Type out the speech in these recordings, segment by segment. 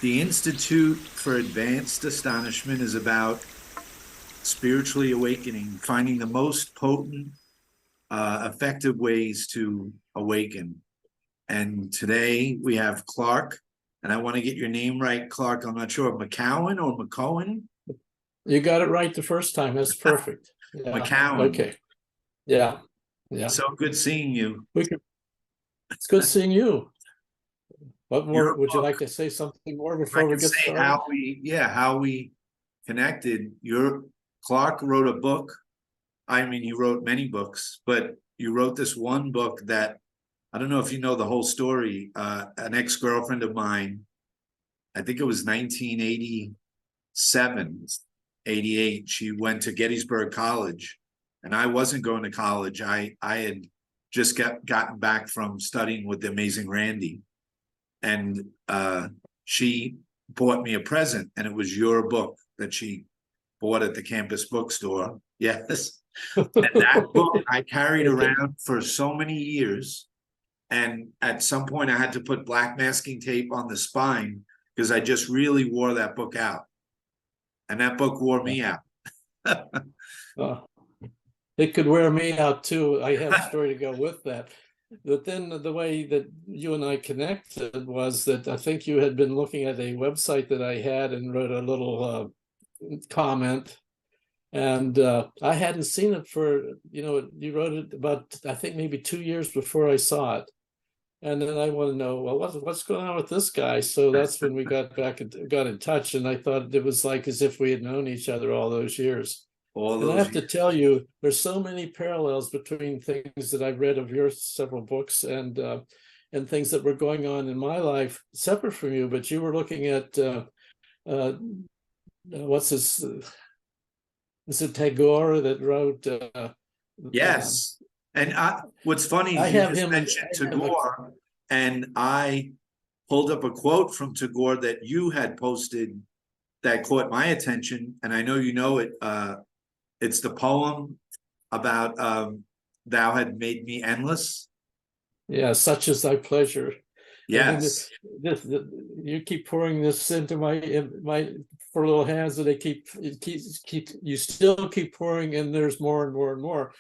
The Institute for Advanced Astonishment is about spiritually awakening, finding the most potent, effective ways to awaken. And today we have Clark, and I want to get your name right, Clark. I'm not sure, McKowen or McKowen? You got it right the first time. That's perfect. Yeah. McKowen. Okay. Yeah. Yeah. So good seeing you. It's good seeing you. What more Your would you book, like to say something more if I before we can get say started? how we connected. Your Clark wrote a book. I mean, you wrote many books, but you wrote this one book that I don't know if you know the whole story. An ex-girlfriend of mine, I think it was 1987, 88. She went to Gettysburg College, and I wasn't going to college. I had just gotten back from studying with the amazing Randy, and she bought me a present, and it was your book that she bought at the campus bookstore. Yes. And that book I carried Okay. around for so many years. And at some point, I had to put black masking tape on the spine because I just really wore that book out. And that book wore me out. Uh, it could wear me out too. I have a story to go with that. But then the way that you and I connected was that I think you had been looking at a website that I had and wrote a little comment. And I hadn't seen it for, you wrote it about, I think maybe 2 years before I saw it. And then I want to know, well, what's going on with this guy? So that's when we got back and got in touch. And I thought it was like as if we had known each other all those years. All And I those have to years. tell you, there's so many parallels between things that I've read of your several books and things that were going on in my life separate from you. But you were looking at what's his? Is it Tagore that wrote? Yes. And what's funny I is you have just him, and mentioned I have a, Tagore, and I pulled up a quote from Tagore that you had posted that caught my attention. And I know you know it. It's the poem about thou had made me endless. yeah, such is thy pleasure. I mean, Yes. you keep pouring this into my four little hands, and they keep you still keep pouring, and there's more and more and more.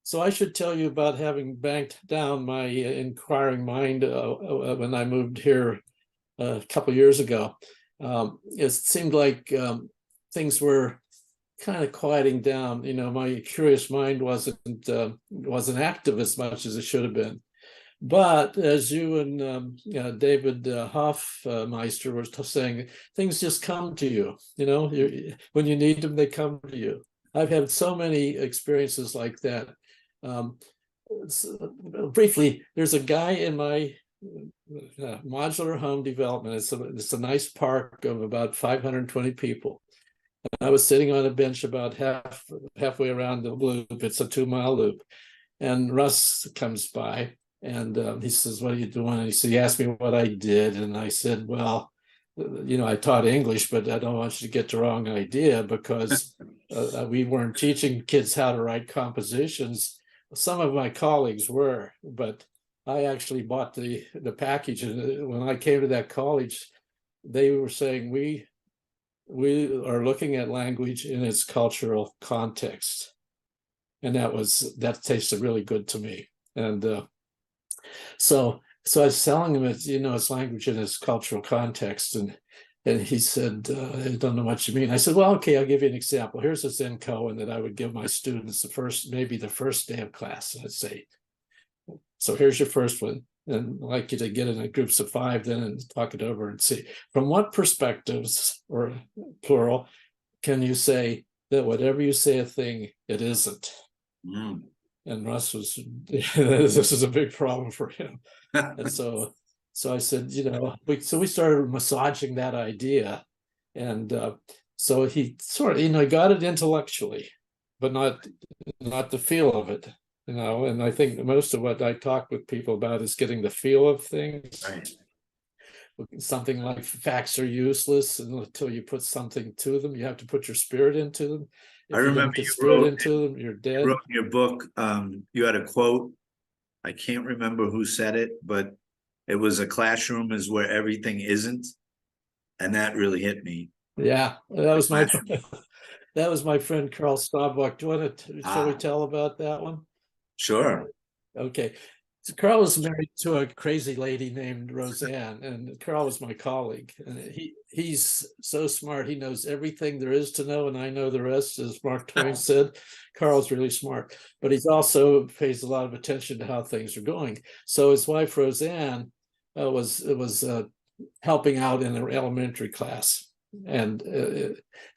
So I should tell you about having banked down my inquiring mind when I moved here a couple years ago. It seemed like things were kind of quieting down. My curious mind wasn't active as much as it should have been. But as you and David Hoffmeister were saying, things just come to you. When you need them, they come to you. I've had so many experiences like that. Briefly, there's a guy in my modular home development. It's a nice park of about 520 people. I was sitting on a bench about halfway around the loop. It's a 2-mile loop, and Russ comes by. And he says, "What are you doing?" And he asked me what I did. And I said, "Well, I taught English, but I don't want you to get the wrong idea because we weren't teaching kids how to write compositions. Some of my colleagues were, but I actually bought the package. And when I came to that college, they were saying, we are looking at language in its cultural context." And that tasted really good to me. And so I was telling him it's language in its cultural context, and he said, "I don't know what you mean." I said, "Well, okay, I'll give you an example. Here's a Zen koan that I would give my students maybe the first day of class. I'd say, so here's your first one, and I'd like you to get in groups of 5 then and talk it over and see from what perspectives, or plural, can you say that whatever you say a thing, it isn't." Mm. And Russ this is a big problem for him. And so I said, we started massaging that idea. And so he sort of, got it intellectually, but not the feel of it, and I think most of what I talk with people about is getting the feel of things. Right. Something like facts are useless until you put something to them. You have to put your spirit into them. I If you don't remember get you spirit into them, you're you dead. wrote in your book, you had a quote. I can't remember who said it, but it was a classroom is where everything isn't. and that really hit me. Yeah, that was my that was my friend Carl Staubuck. Do you want to shall we tell about that one? Sure. Okay. So Carl was married to a crazy lady named Roseanne, and Carl was my colleague. And he's so smart. He knows everything there is to know, and I know the rest, as Mark Twain said. Carl's really smart, but he's also pays a lot of attention to how things are going. So his wife Roseanne was helping out in an elementary class, and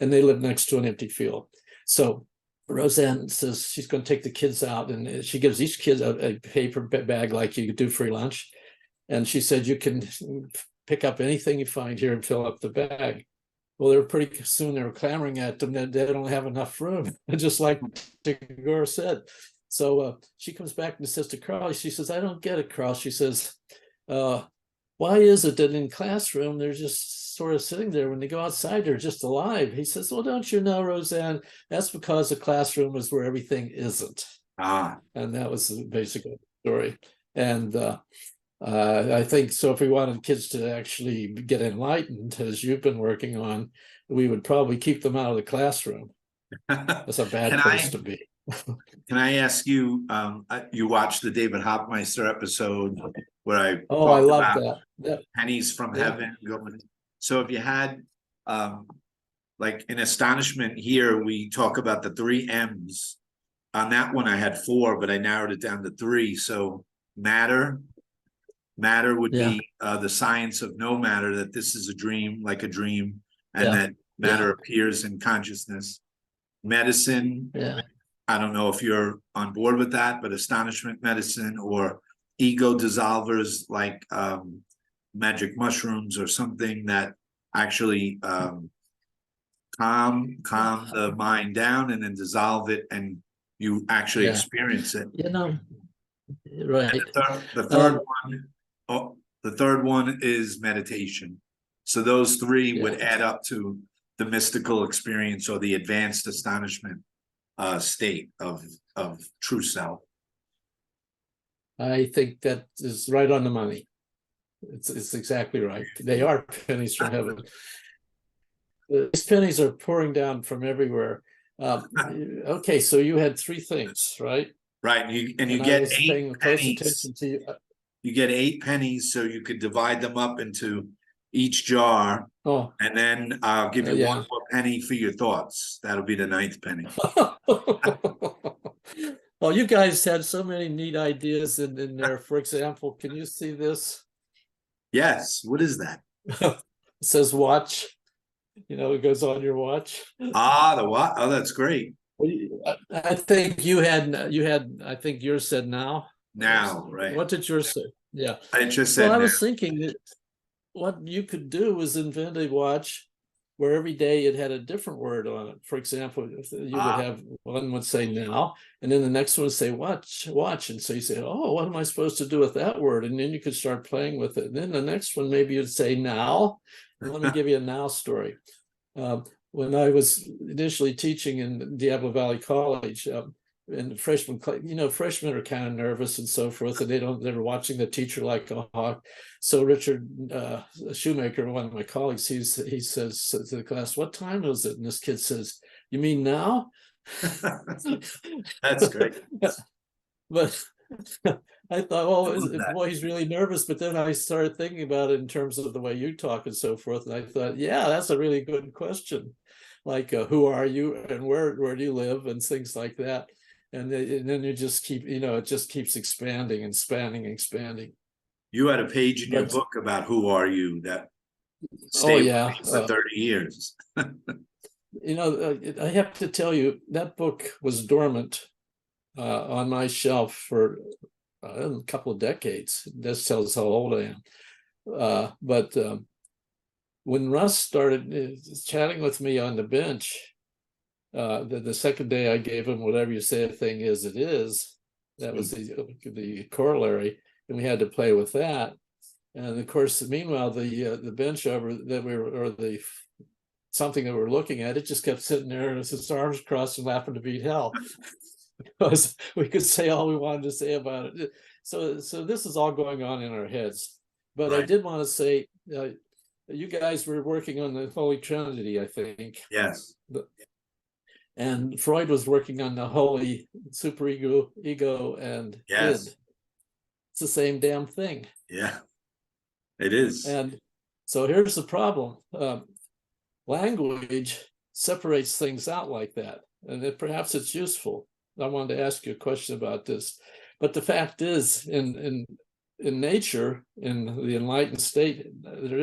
they lived next to an empty field. So Roseanne says she's going to take the kids out, and she gives each kid a paper bag like you do free lunch. And she said, you can pick up anything you find here and fill up the bag. Well, they were pretty soon they were clamoring at them that they don't have enough room, just like Gore said. So she comes back and says to Carl, she says, I don't get it, Carl. She says, why is it that in classroom they're just sort of sitting there, when they go outside they're just alive? He says, well, don't you know, Roseanne, that's because the classroom is where everything isn't. And that was the basic story. And I think so if we wanted kids to actually get enlightened, as you've been working on, we would probably keep them out of the classroom. That's a bad place to be. Can I ask you, you watched the David Hoffmeister episode where I I love that. pennies from heaven. So if you had, like in Astonishment here, we talk about the 3 M's. On that one, I had 4, but I narrowed it down to 3. So matter would be the science of no matter, that this is a dream, like a dream, and that matter appears in consciousness. Medicine, I don't know if you're on board with that, but astonishment medicine, or ego dissolvers like magic mushrooms or something that actually calm the mind down and then dissolve it, and you actually experience it. Right. And the third one is meditation. So those 3 would add up to the mystical experience, or the advanced astonishment state of true self. I think that is right on the money. It's exactly right. They are pennies from heaven. These pennies are pouring down from everywhere. Okay, so you had 3 things, right? Right, you get 8 pennies. You get 8 pennies, so you could divide them up into each jar. And then I'll give you one more penny for your thoughts. That'll be the 9th penny. Well, you guys had so many neat ideas in there. For example, can you see this? Yes. What is that? It says watch. It goes on your watch. The watch. Oh, that's great. I think you had. I think yours said now. Now, right? What did yours say? Yeah, I just said. Well, I was thinking that what you could do was invent a watch where every day it had a different word on it. For example, you would have one would say now, and then the next one would say watch. And so you say, oh, what am I supposed to do with that word? And then you could start playing with it. And then the next one, maybe you'd say now. Let me give you a now story. When I was initially teaching in Diablo Valley College, and freshmen are kind of nervous and so forth, and they're watching the teacher like a hawk. So Richard Shoemaker, one of my colleagues, he says to the class, what time is it? And this kid says, you mean now? That's great. But I thought, boy, he's really nervous. But then I started thinking about it in terms of the way you talk and so forth. And I thought, yeah, that's a really good question. Like, who are you and where do you live and things like that. And then you just keep, it just keeps expanding and expanding. You had a page in your book about who are you that stayed with me for 30 years. I have to tell you, that book was dormant on my shelf for a couple of decades. This tells how old I am. But when Russ started chatting with me on the bench, the second day I gave him whatever you say a thing is, it is. That was the corollary, and we had to play with that. And of course, meanwhile, the bench over that we were, or the something that we're looking at, it just kept sitting there with its arms crossed and laughing to beat hell. Because we could say all we wanted to say about it. So this is all going on in our heads. But I did want to say, you guys were working on the Holy Trinity, I think. Yes. And Freud was working on the holy superego, ego, and Yes. id. It's the same damn thing. Yeah, it is. And so here's the problem. Language separates things out like that, and perhaps it's useful. I wanted to ask you a question about this, but the fact is, in nature, in the enlightened state, there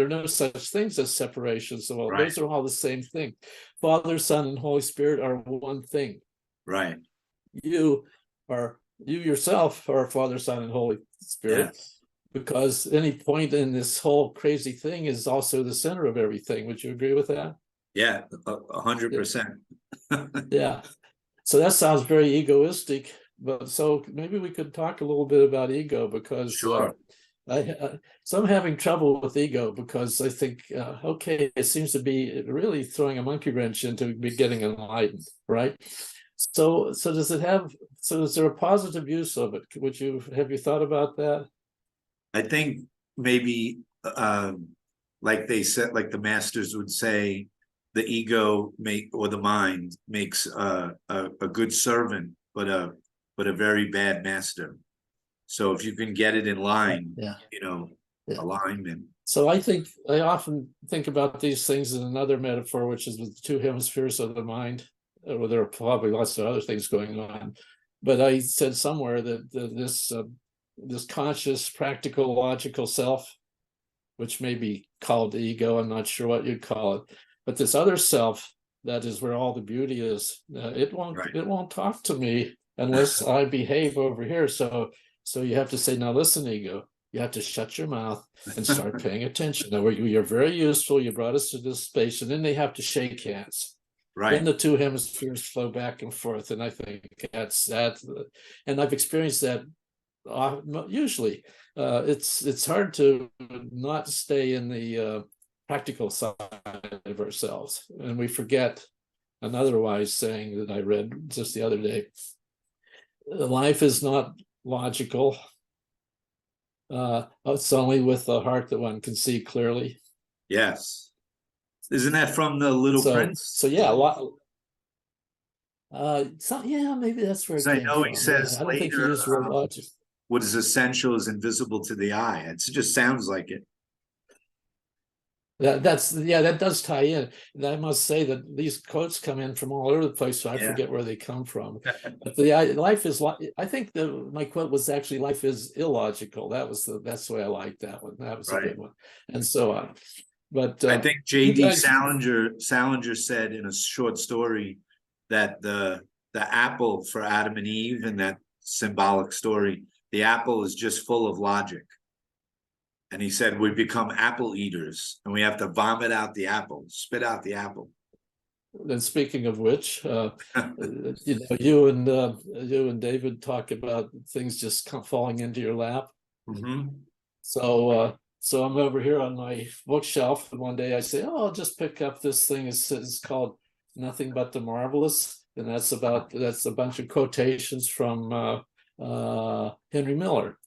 are no such things as separations. So Right. those are all the same thing. Father, Son, and Holy Spirit are one thing. Right. You yourself are Father, Son, and Holy Spirit. Yes. Because any point in this whole crazy thing is also the center of everything. Would you agree with that? Yeah, 100%. Yeah. So that sounds very egoistic, but so maybe we could talk a little bit about ego, because Sure. so I'm having trouble with ego, because I think, okay, it seems to be really throwing a monkey wrench into me getting enlightened, right? So is there a positive use of it? Have you thought about that? I think maybe like they said, like the masters would say, the ego or the mind makes a good servant, but a very bad master. So if you can get it in line, Yeah. alignment. So I often think about these things in another metaphor, which is with the two hemispheres of the mind. Well, there are probably lots of other things going on, but I said somewhere that this conscious, practical, logical self, which may be called the ego, I'm not sure what you'd call it, but this other self, that is where all the beauty is. It won't talk to me unless I behave over here. So you have to say, now listen, ego, you have to shut your mouth and start paying attention. Now you're very useful. You brought us to this space, and then they have to shake hands. Right. Then the two hemispheres flow back and forth, and I think that's that. And I've experienced that. Usually, it's hard to not stay in the practical side of ourselves, and we forget another wise saying that I read just the other day: life is not logical. It's only with the heart that one can see clearly. Yes. Isn't that from the Little Prince? So yeah, a lot. Yeah, maybe that's where it came I know from. He says I don't think he later, used the word logic. what is essential is invisible to the eye. It just sounds like it. That does tie in. And I must say that these quotes come in from all over the place, so I forget where they come from. But life is. I think my quote was actually "Life is illogical." That's the way I liked that one. That was a good one, and so on. But I think J.D. Salinger said in a short story that the apple for Adam and Eve, in that symbolic story, the apple is just full of logic. And he said we become apple eaters, and we have to vomit out the apple, spit out the apple. And speaking of which, you and David talk about things just falling into your lap. Mm-hmm. So I'm over here on my bookshelf, and one day I say, "Oh, I'll just pick up this thing. It's called Nothing But the Marvelous," and that's a bunch of quotations from Henry Miller.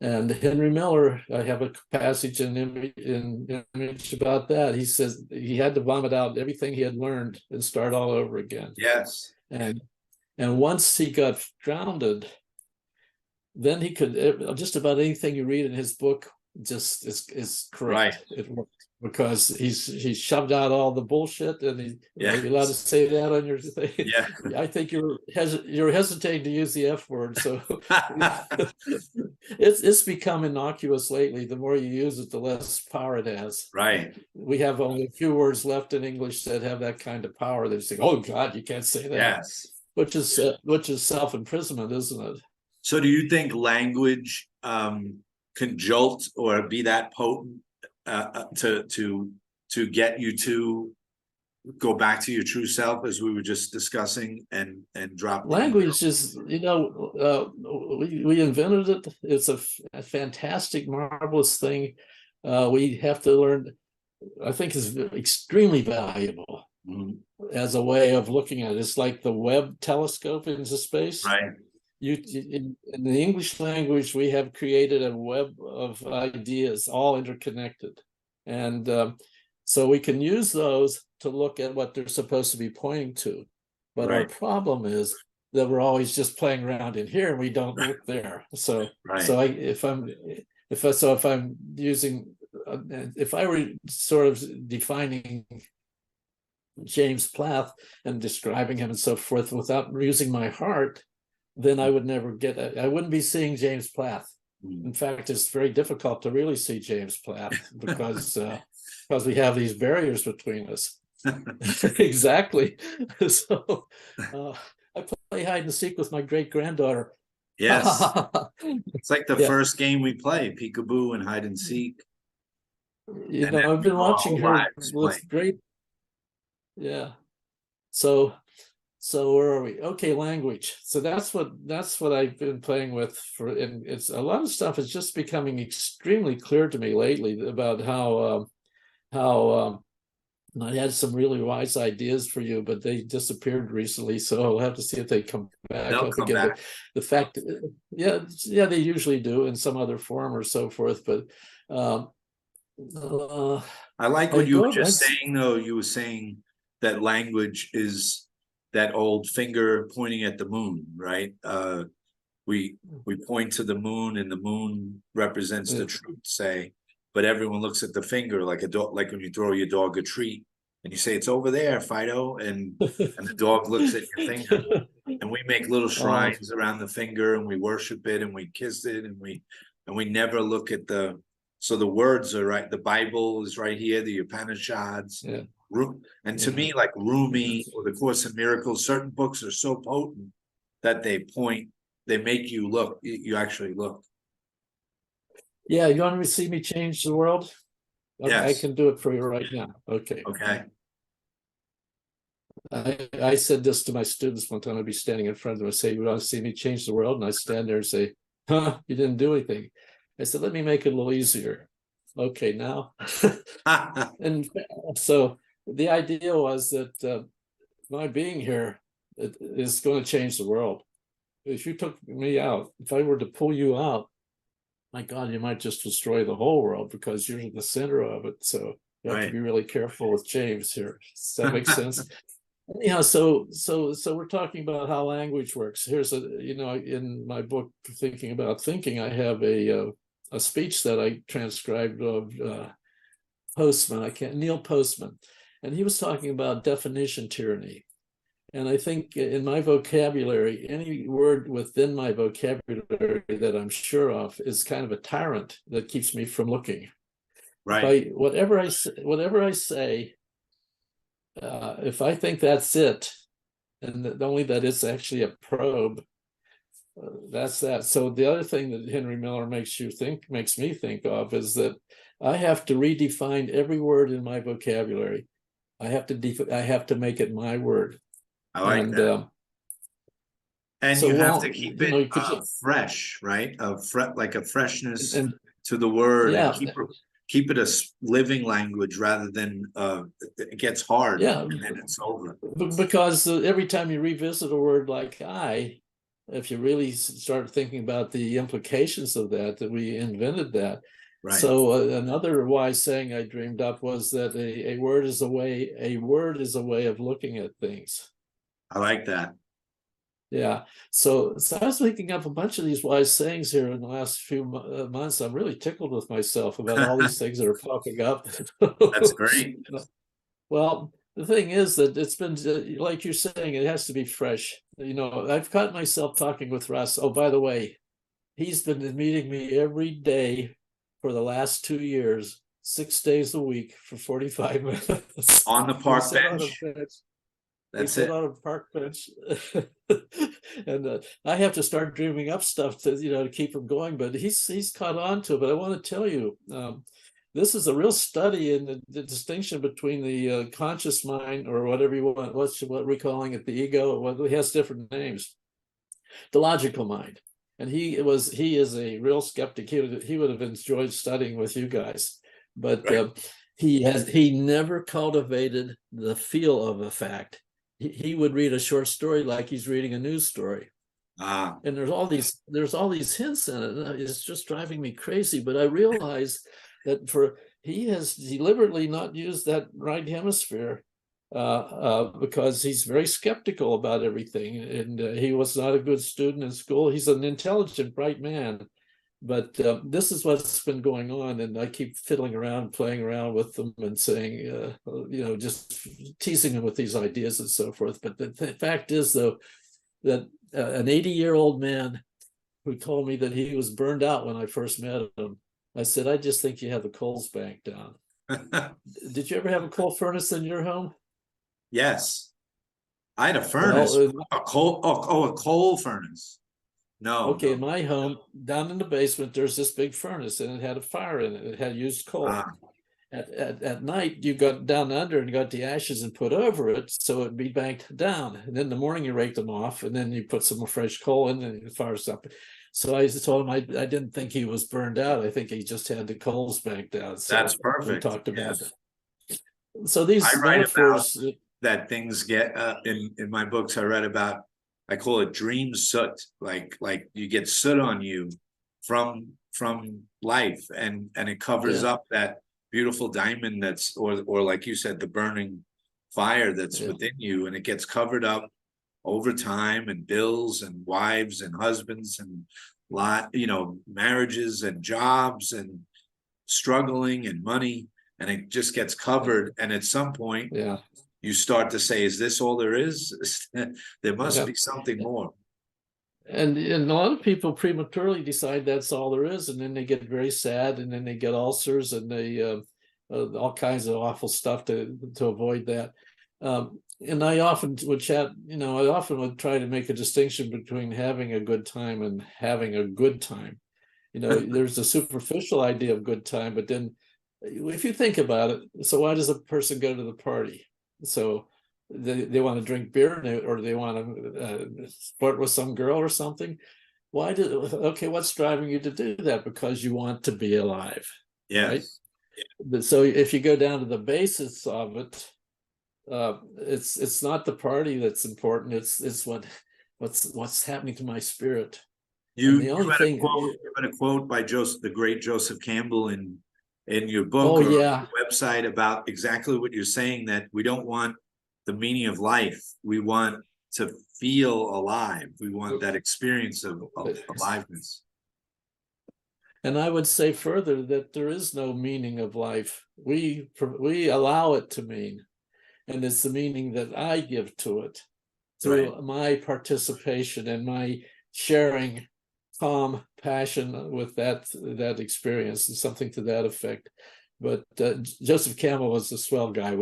And Henry Miller, I have a passage in Image about that. He says he had to vomit out everything he had learned and start all over again. Yes. And once he got grounded, then he could, just about anything you read in his book just is correct. Right. It worked because he shoved out all the bullshit, and are you allowed to say that on your thing? Yeah. I think you're hesitating to use the F word, so it's become innocuous lately. The more you use it, the less power it has. Right. We have only a few words left in English that have that kind of power. They say, "Oh God, you can't say that." Yes. Which is self-imprisonment, isn't it? So do you think language can jolt or be that potent to get you to go back to your true self, as we were just discussing, and drop language? Is we invented it. It's a fantastic, marvelous thing. We have to learn. I think is extremely valuable as a way of looking at it. It's like the Webb telescope into space. Right. In the English language, we have created a web of ideas, all interconnected. And so we can use those to look at what they're supposed to be pointing to. But our problem is that we're always just playing around in here and we don't look there. So if I'm using, if I were sort of defining James Plath and describing him and so forth without using my heart, then I would never get it. I wouldn't be seeing James Plath. In fact, it's very difficult to really see James Plath because we have these barriers between us. Exactly. So I play hide and seek with my great granddaughter. Yes. It's like the first game we play, peekaboo and hide and seek. You know, I've been watching her with great. Yeah. So where are we? Okay, language. So that's what I've been playing with for, and it's a lot of stuff is just becoming extremely clear to me lately about how and I had some really wise ideas for you, but they disappeared recently. So I'll have to see if they come back up again. But the fact, yeah, they usually do in some other form or so forth. But I like what you were just saying, though. You were saying that language is that old finger pointing at the moon, right? We point to the moon, and the moon represents the truth, say. But everyone looks at the finger like a dog, like when you throw your dog a treat and you say, it's over there, Fido. And the dog looks at your finger. And we make little shrines around the finger and we worship it and we kiss it and we never look at so the words are right. The Bible is right here, the Upanishads. Yeah. And to me, like Rumi or the Course in Miracles, certain books are so potent that they make you look, you actually look. Yeah, you want to see me change the world? Yes. I can do it for you right now. Okay. Okay. I said this to my students one time. I'd be standing in front of them and say, you want to see me change the world? And I stand there and say, huh, you didn't do anything. I said, let me make it a little easier. Okay, now. And so the idea was that my being here is going to change the world. If you took me out, if I were to pull you out, my God, you might just destroy the whole world because you're the center of it. So you have to be really careful with James here. Does that make sense? Yeah. So we're talking about how language works. Here's in my book, Thinking About Thinking, I have a speech that I transcribed of Neil Postman, and he was talking about definition tyranny. And I think in my vocabulary, any word within my vocabulary that I'm sure of is kind of a tyrant that keeps me from looking. Right. Whatever I say, if I think that's it, and only that it's actually a probe, that's that. So the other thing that Henry Miller makes me think of is that I have to redefine every word in my vocabulary. I have to make it my word. I like that. And so, you have to keep it fresh, right? Like a freshness to the word, and keep it a living language rather than it gets hard and then it's over. Because every time you revisit a word like if you really start thinking about the implications of that we invented that. Right. So another wise saying I dreamed up was that a word is a way of looking at things. I like that. Yeah. So I was making up a bunch of these wise sayings here in the last few months. I'm really tickled with myself about all these things that are popping up. That's great. Well, the thing is that it's been, like you're saying, it has to be fresh. I've caught myself talking with Russ. Oh, by the way, he's been meeting me every day for the last 2 years, 6 days a week for 45 minutes. On the park bench. That's it. On a park bench. And I have to start dreaming up stuff to keep him going, but he's caught on to it. But I want to tell you, this is a real study in the distinction between the conscious mind, or whatever you want, what we're calling it, the ego. Well, it has different names. The logical mind. And he is a real skeptic. He would have enjoyed studying with you guys, but he never cultivated the feel of a fact. He would read a short story like he's reading a news story. And there's all these hints in it. It's just driving me crazy. But I realize that he has deliberately not used that right hemisphere because he's very skeptical about everything, and he was not a good student in school. He's an intelligent, bright man, but this is what's been going on, and I keep fiddling around, playing around with them, and saying, just teasing him with these ideas and so forth. But the fact is, though, that an 80-year-old man who told me that he was burned out when I first met him, I said, I just think you have the coals banked down. Did you ever have a coal furnace in your home? Yes, I had a furnace, a coal furnace. No, okay, no. in my home, down in the basement, there's this big furnace, and it had a fire in it. It had used coal. At night, you got down under and got the ashes and put over it, so it'd be banked down. And then in the morning, you rake them off, and then you put some more fresh coal in, and it fires up. So I told him I didn't think he was burned out. I think he just had the coals banked down. So that's perfect. We talked about it. So these metaphors that things get in my books, I read about, I call it dream soot, like you get soot on you from life, and it covers up that beautiful diamond that's, or like you said, the burning fire that's within you, and it gets covered up over time, and bills and wives and husbands and marriages and jobs and struggling and money, and it just gets covered. And at some point, you start to say, is this all there is? There must be something more. And a lot of people prematurely decide that's all there is, and then they get very sad, and then they get ulcers, and they all kinds of awful stuff to avoid that. And I often would chat, I often would try to make a distinction between having a good time and having a good time. There's a superficial idea of good time, but then if you think about it, so why does a person go to the party? So they want to drink beer, or they want to flirt with some girl or something. What's driving you to do that? Because you want to be alive. Yes. Right? Yeah. So if you go down to the basis of it, it's not the party that's important. It's what's happening to my spirit. You had a quote by the great Joseph Campbell in your book or your website about exactly what you're saying, that we don't want the meaning of life. We want to feel alive. We want that experience of aliveness. And I would say further that there is no meaning of life. We allow it to mean, and it's the meaning that I give to it through my participation and my sharing calm passion with that experience, and something to that effect. But Joseph Campbell was a swell guy.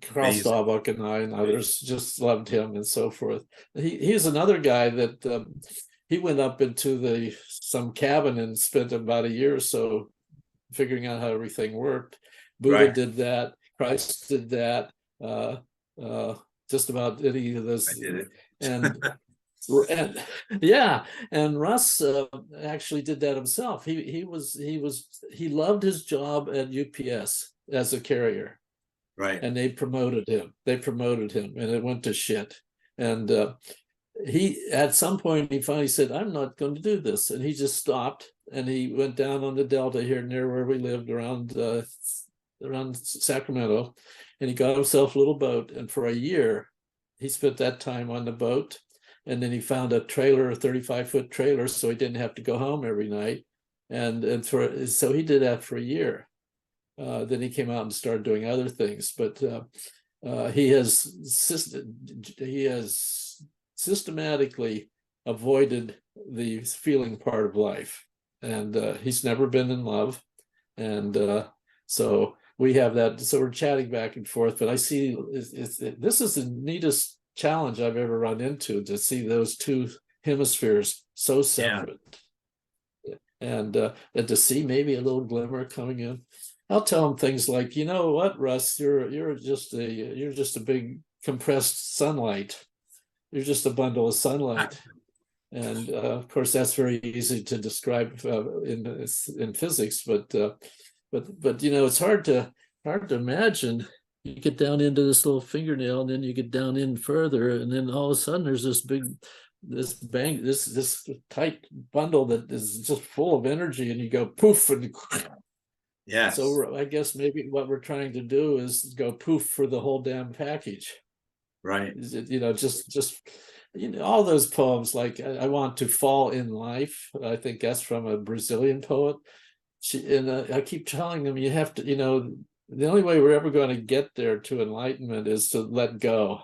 Carl Starbuck and I and others just loved him and so forth. He's another guy that he went up into some cabin and spent about a year or so figuring out how everything worked. Buddha did that. Christ did that. Just about any of those. I did it. And Russ actually did that himself. He loved his job at UPS as a carrier, and they promoted him, and it went to shit. And he at some point he finally said, I'm not going to do this, and he just stopped, and he went down on the Delta here near where we lived around Sacramento, and he got himself a little boat, and for a year he spent that time on the boat. And then he found a 35-foot trailer, so he didn't have to go home every night. So he did that for a year. Then he came out and started doing other things. But he has systematically avoided the feeling part of life, and he's never been in love. And so we have that. So we're chatting back and forth. But I see this is the neatest challenge I've ever run into, to see those two hemispheres so separate, and to see maybe a little glimmer coming in. I'll tell him things like, you know what, Russ, you're just a big compressed sunlight. You're just a bundle of sunlight, and of course that's very easy to describe in physics, but it's hard to imagine. You get down into this little fingernail, and then you get down in further, and then all of a sudden there's this tight bundle that is just full of energy, and you go poof, and Yes. So I guess maybe what we're trying to do is go poof for the whole damn package. Right. Is it, just all those poems like I Want to Fall in Life. I think that's from a Brazilian poet. I keep telling them you have to, the only way we're ever going to get there to enlightenment is to let go,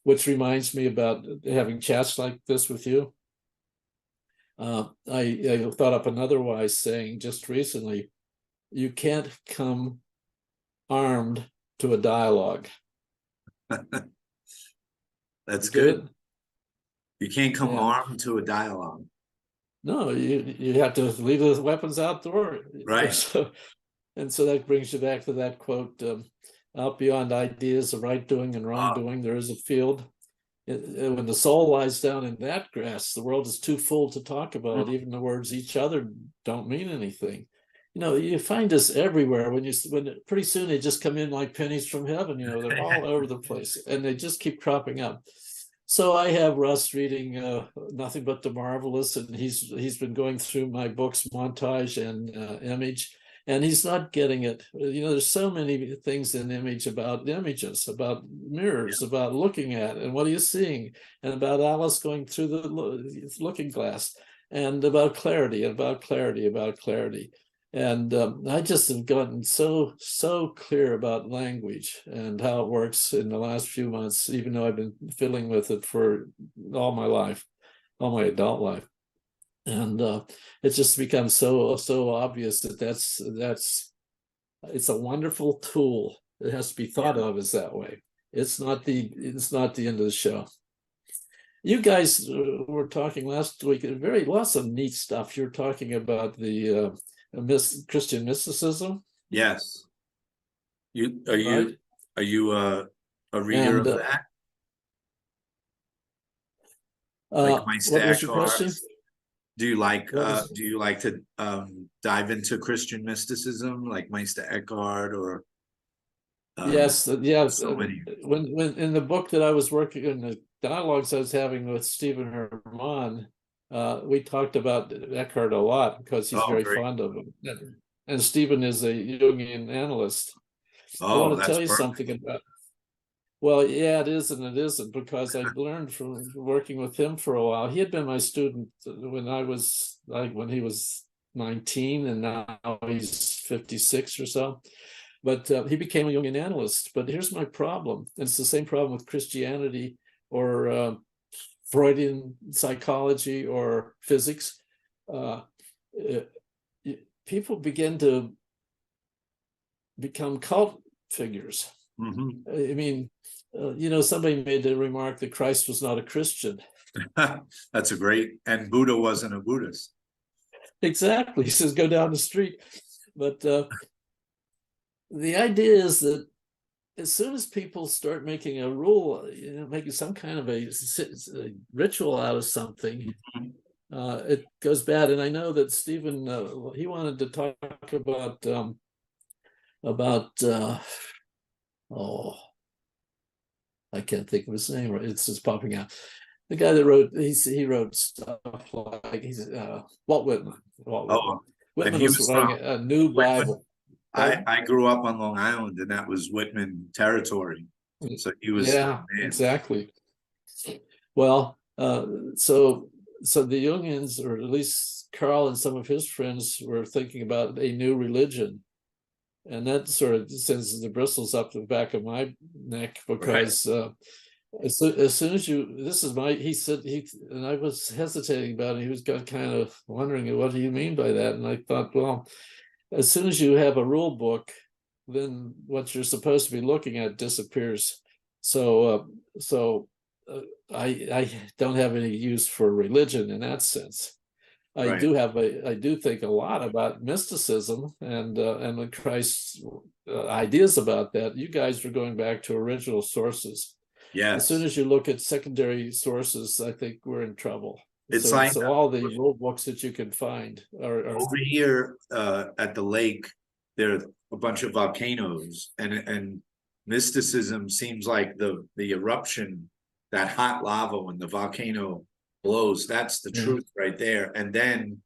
which reminds me about having chats like this with you. I thought up another wise saying just recently: you can't come armed to a dialogue. That's Get good. You can't come Yeah. armed to a dialogue. No, you have to leave the weapons outdoor. Right. So that brings you back to that quote: out beyond ideas of right doing and wrongdoing, there is a field. When the soul lies down in that grass, the world is too full to talk about. Even the words each other don't mean anything. You find this everywhere. When pretty soon they just come in like pennies from heaven. They're all over the place, and they just keep cropping up. So I have Russ reading Nothing But the Marvelous, and he's been going through my books, Montage and Image, and he's not getting it. There's so many things in Image about images, about mirrors, about looking at, and what are you seeing, and about Alice going through the looking glass, and about clarity, about clarity, about clarity. And I just have gotten so clear about language and how it works in the last few months, even though I've been fiddling with it for all my life, all my adult life. And it's just become so obvious that's it's a wonderful tool. It has to be thought of as that way. It's not the end of the show. You guys were talking last week, lots of neat stuff. You're talking about the Christian mysticism. Yes. Are you a reader of that? Like Meister What was your Eckhart? question? Do you like to dive into Christian mysticism like Meister Eckhart or Yes. so many? When in the book that I was working in, the dialogues I was having with Stephen Herman, we talked about Eckhart a lot because he's very fond of him. And Stephen is a Jungian analyst. I want to tell you something about. Well, yeah, it is and it isn't, because I learned from working with him for a while. He had been my student when he was 19, and now he's 56 or so. But he became a Jungian analyst. But here's my problem. And it's the same problem with Christianity or Freudian psychology or physics. People begin to become cult figures. Mm-hmm. I mean, somebody made the remark that Christ was not a Christian. That's and Buddha wasn't a Buddhist. Exactly. He says, go down the street. But the idea is that as soon as people start making a rule, making some kind of a ritual out of something, it goes bad. And I know that Stephen, he wanted to talk about I can't think of his name. It's just popping out. The guy that wrote, he wrote stuff like Walt Whitman. Whitman was writing a new Bible. I grew up on Long Island, and that was Whitman territory. So he was exactly. Well, so the Jungians, or at least Carl and some of his friends, were thinking about a new religion. And that sort of sends the bristles up the back of my neck, because as soon as he said, and I was hesitating about it. He was kind of wondering, what do you mean by that? And I thought, well, as soon as you have a rule book, then what you're supposed to be looking at disappears. So I don't have any use for religion in that sense. I do think a lot about mysticism and Christ's ideas about that. You guys are going back to original sources. Yes. As soon as you look at secondary sources, I think we're in trouble. It's so all the rule books that you can find are over here at the lake. There are a bunch of volcanoes, and mysticism seems like the eruption, that hot lava when the volcano blows. That's the truth right there. And then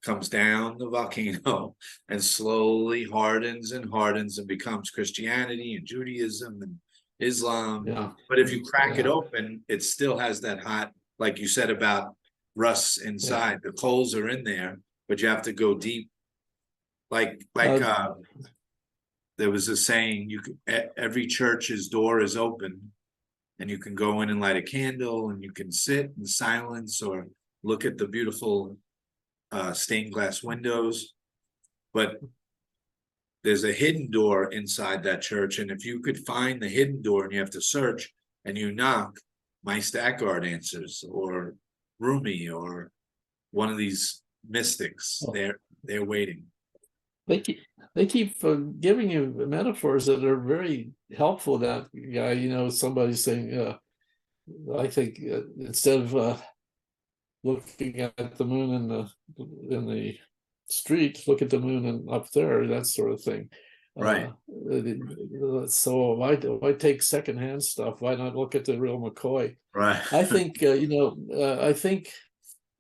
comes down the volcano and slowly hardens and hardens and becomes Christianity and Judaism and Islam. Yeah. But if you crack it Yeah. open, it still has that hot, like you said about rust inside. The coals are in there, but you have to go deep. There was a saying, you could, every church's door is open, and you can go in and light a candle, and you can sit in silence or look at the beautiful stained glass windows. But there's a hidden door inside that church, and if you could find the hidden door and you have to search and you knock, Meister Eckhart answers, or Rumi, or one of these mystics. They're waiting. They keep giving you metaphors that are very helpful. That guy, somebody saying, I think instead of looking at the moon in the street, look at the moon and up there, that sort of thing. Right. So why take secondhand stuff? Why not look at the real McCoy? Right. I think I think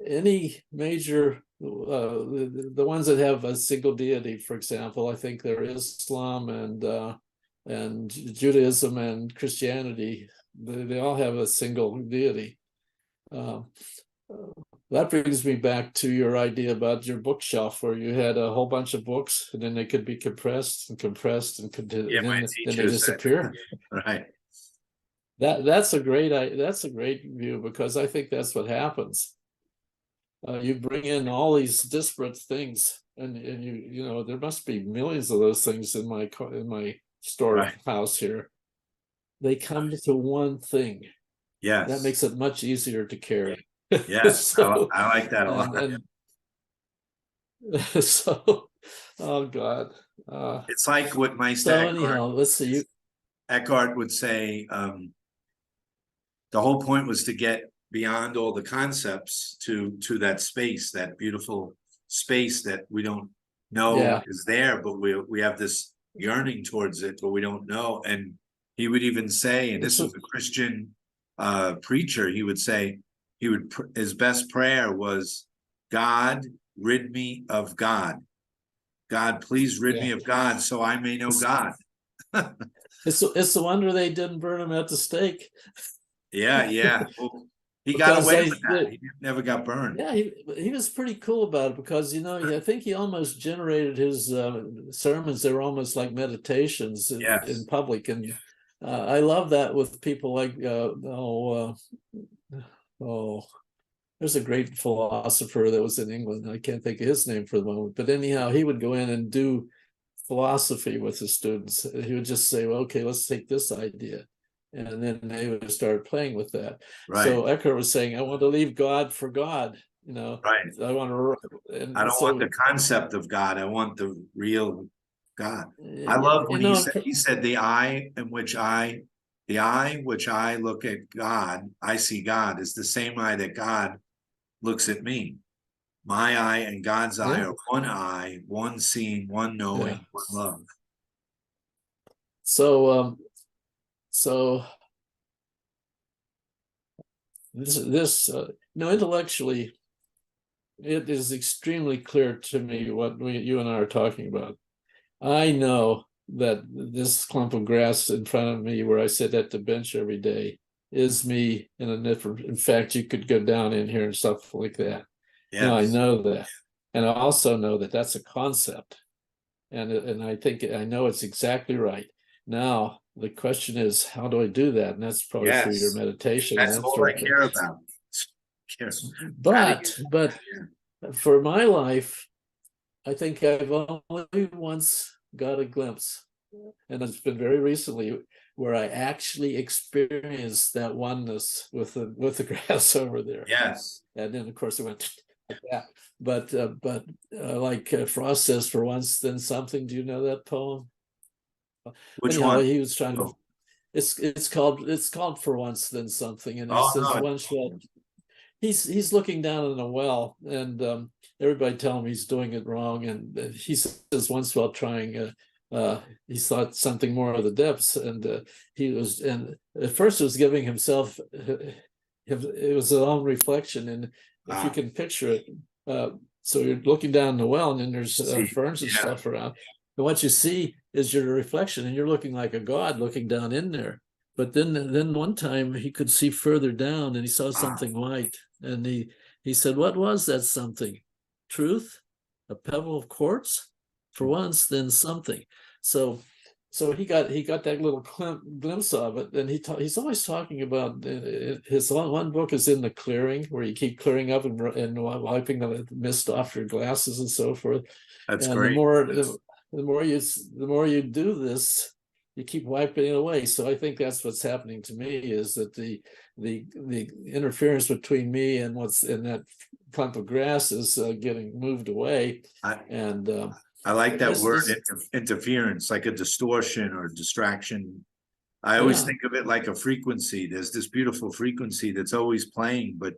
any major the ones that have a single deity, for example, I think they're Islam and Judaism and Christianity. They all have a single deity. That brings me back to your idea about your bookshelf, where you had a whole bunch of books, and then they could be compressed and compressed, and then they disappear. Right. That's a great view, because I think that's what happens. You bring in all these disparate things, and you there must be millions of those things in my storehouse here. They come to one thing. Yes. That makes it much easier to carry. Yes, So, I like that a lot. So, oh God. It's like what Meister let's see. Eckhart would say, the whole point was to get beyond all the concepts to that space, that beautiful space that we don't know is there, but we have this yearning towards it, but we don't know. And he would even say, and this was a Christian preacher, he would say, his best prayer was, God, rid me of God. God, please rid me of God, so I may know God. It's a wonder they didn't burn him at the stake. Yeah. Well, he got away with that. He never got burned. Yeah, he was pretty cool about it, because I think he almost generated his sermons. They were almost like meditations in public, and I love that with people like there's a great philosopher that was in England. I can't think of his name for the moment, but anyhow, he would go in and do philosophy with the students. He would just say, well, okay, let's take this idea. And then they would start playing with that. Right. So Eckhart was saying, I want to leave God for God. Right. I want to. I don't want the concept of God. I want the real God. I love when he said the eye which I look at God, I see God, is the same eye that God looks at me. My eye and God's eye are one eye, one seeing, one knowing, one love. So this intellectually, it is extremely clear to me what you and I are talking about. I know that this clump of grass in front of me, where I sit at the bench every day, is me in a different. In fact, you could go down in here and stuff like that. Yes. Now I know that, and I also know that that's a concept, and I think I know it's exactly right. Now the question is, how do I do that? And that's probably through your meditation. That's all I care about. But for my life, I think I've only once got a glimpse, and it's been very recently, where I actually experienced that oneness with the grass over there. Yes. And then of course it went like that. But like Frost says, for once then something. Do you know that poem? Which one? He was trying to. It's called For Once Then Something, and he says one shot. He's looking down in a well, and everybody tell him he's doing it wrong, and he says once while trying, he thought something more of the depths, and at first it was giving himself, it was his own reflection, and if you can picture it, So you're looking down the well, and then there's ferns and yeah. stuff around. And what you see is your reflection, and you're looking like a god looking down in there. But then one time he could see further down, and he saw something white, and he said, "What was that something? Truth? A pebble of quartz? For once, then something." So he got that little glimpse of it, and he's always talking about his one book is In the Clearing, where you keep clearing up and wiping the mist off your glasses and so forth. That's and great. The more you do this, you keep wiping it away. So I think that's what's happening to me, is that the interference between me and what's in that clump of grass is getting moved away. I like that word, interference, like a distortion or distraction. I always think of it like a frequency. There's this beautiful frequency that's always playing, but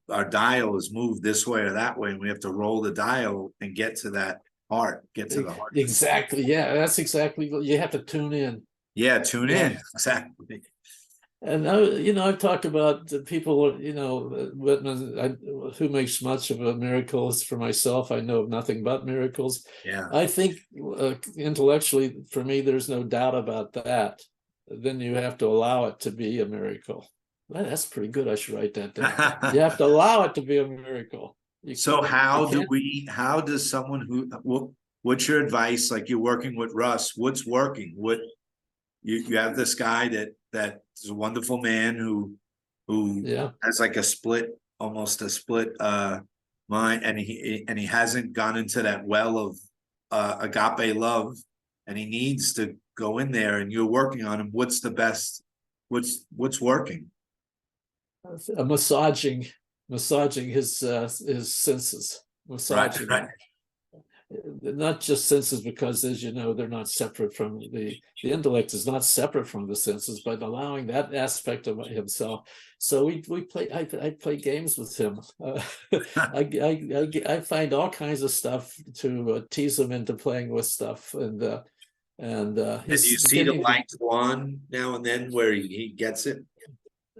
our dial is moved this way or that way, and we have to roll the dial and get to that heart, get to the heart. Exactly. Yeah, that's exactly what you have to tune in. Yeah, tune in. Exactly. And I've talked about the people, Whitman, who makes much of miracles. For myself, I know of nothing but miracles. Yeah. I think intellectually, for me, there's no doubt about that. Then you have to allow it to be a miracle. Well, that's pretty good. I should write that down. You have to allow it to be a miracle. So how does someone what's your advice? Like, you're working with Russ, what's working? You have this guy that is a wonderful man who has like almost a split mind, and he hasn't gone into that well of agape love, and he needs to go in there, and you're working on him. What's the best? What's working? Massaging his senses, massaging. Right. Not just senses, because, as you know, they're not separate from the intellect is not separate from the senses, but allowing that aspect of himself. So we play. I play games with him. I find all kinds of stuff to tease him into playing with stuff, and you see the light on now and then where he gets it.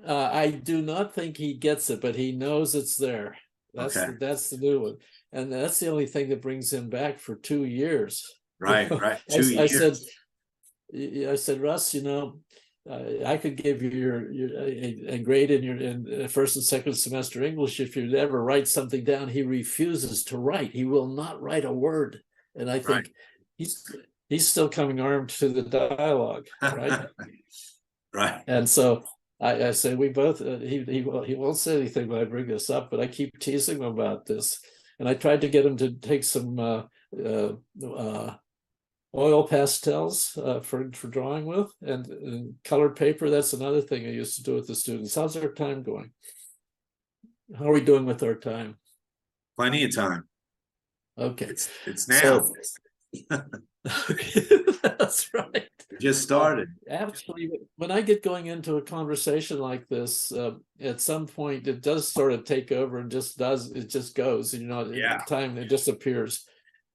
I do not think he gets it, but he knows it's there. That's the new one. And that's the only thing that brings him back for 2 years. Right. 2 years. I said, Russ, I could give you a grade in your first and second semester English if you'd ever write something down. He refuses to write. He will not write a word. And I think he's still coming armed to the dialogue, right? Right. And so I say we both. He won't say anything when I bring this up, but I keep teasing him about this. And I tried to get him to take some oil pastels for drawing with, and colored paper. That's another thing I used to do with the students. How's our time going? How are we doing with our time? Plenty of time. Okay. It's now. That's right. We just started. Actually, when I get going into a conversation like this, at some point it does sort of take over and just goes, time it disappears.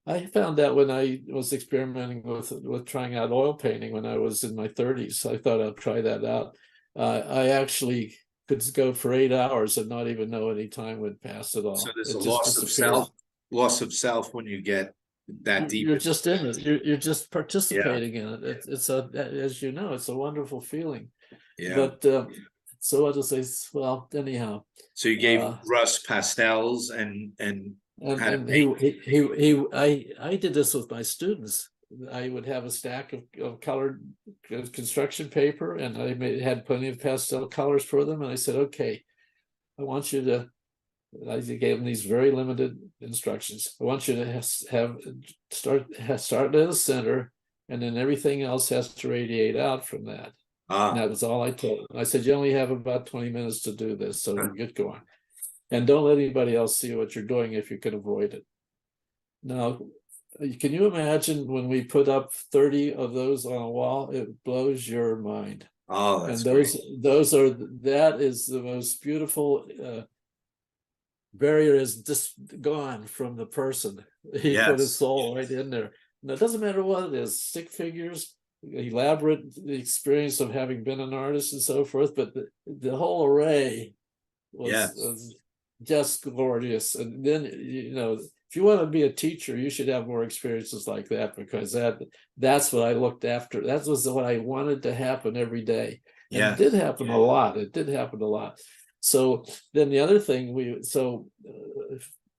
I found that when I was experimenting with trying out oil painting when I was in my 30s. I thought I'd try that out. I actually could go for 8 hours and not even know any time went past at all. So there's a loss of self when you get that deep. You're just in it. You're just participating in it. It's as you know, it's a wonderful feeling. Yeah. But so what to say? Well, anyhow. So you gave Russ pastels and I did this with my students. I would have a stack of colored construction paper, and I had plenty of pastel colors for them. And I said, okay, I want you to. I gave them these very limited instructions. I want you to start at the center, and then everything else has to radiate out from that. And that was all I told them. I said, you only have about 20 minutes to do this, so get going. And don't let anybody else see what you're doing if you can avoid it. Now, can you imagine when we put up 30 of those on a wall? It blows your mind. Oh, that's great. That is the most beautiful barrier is just gone from the person. He put his soul right in there. Now, it doesn't matter what it is, stick figures, elaborate experience of having been an artist and so forth, but the whole array was just glorious. And then, you know, if you want to be a teacher, you should have more experiences like that, because that's what I looked after. That was what I wanted to happen every day. And Yeah. it did happen a lot. It did happen a lot. So then the other thing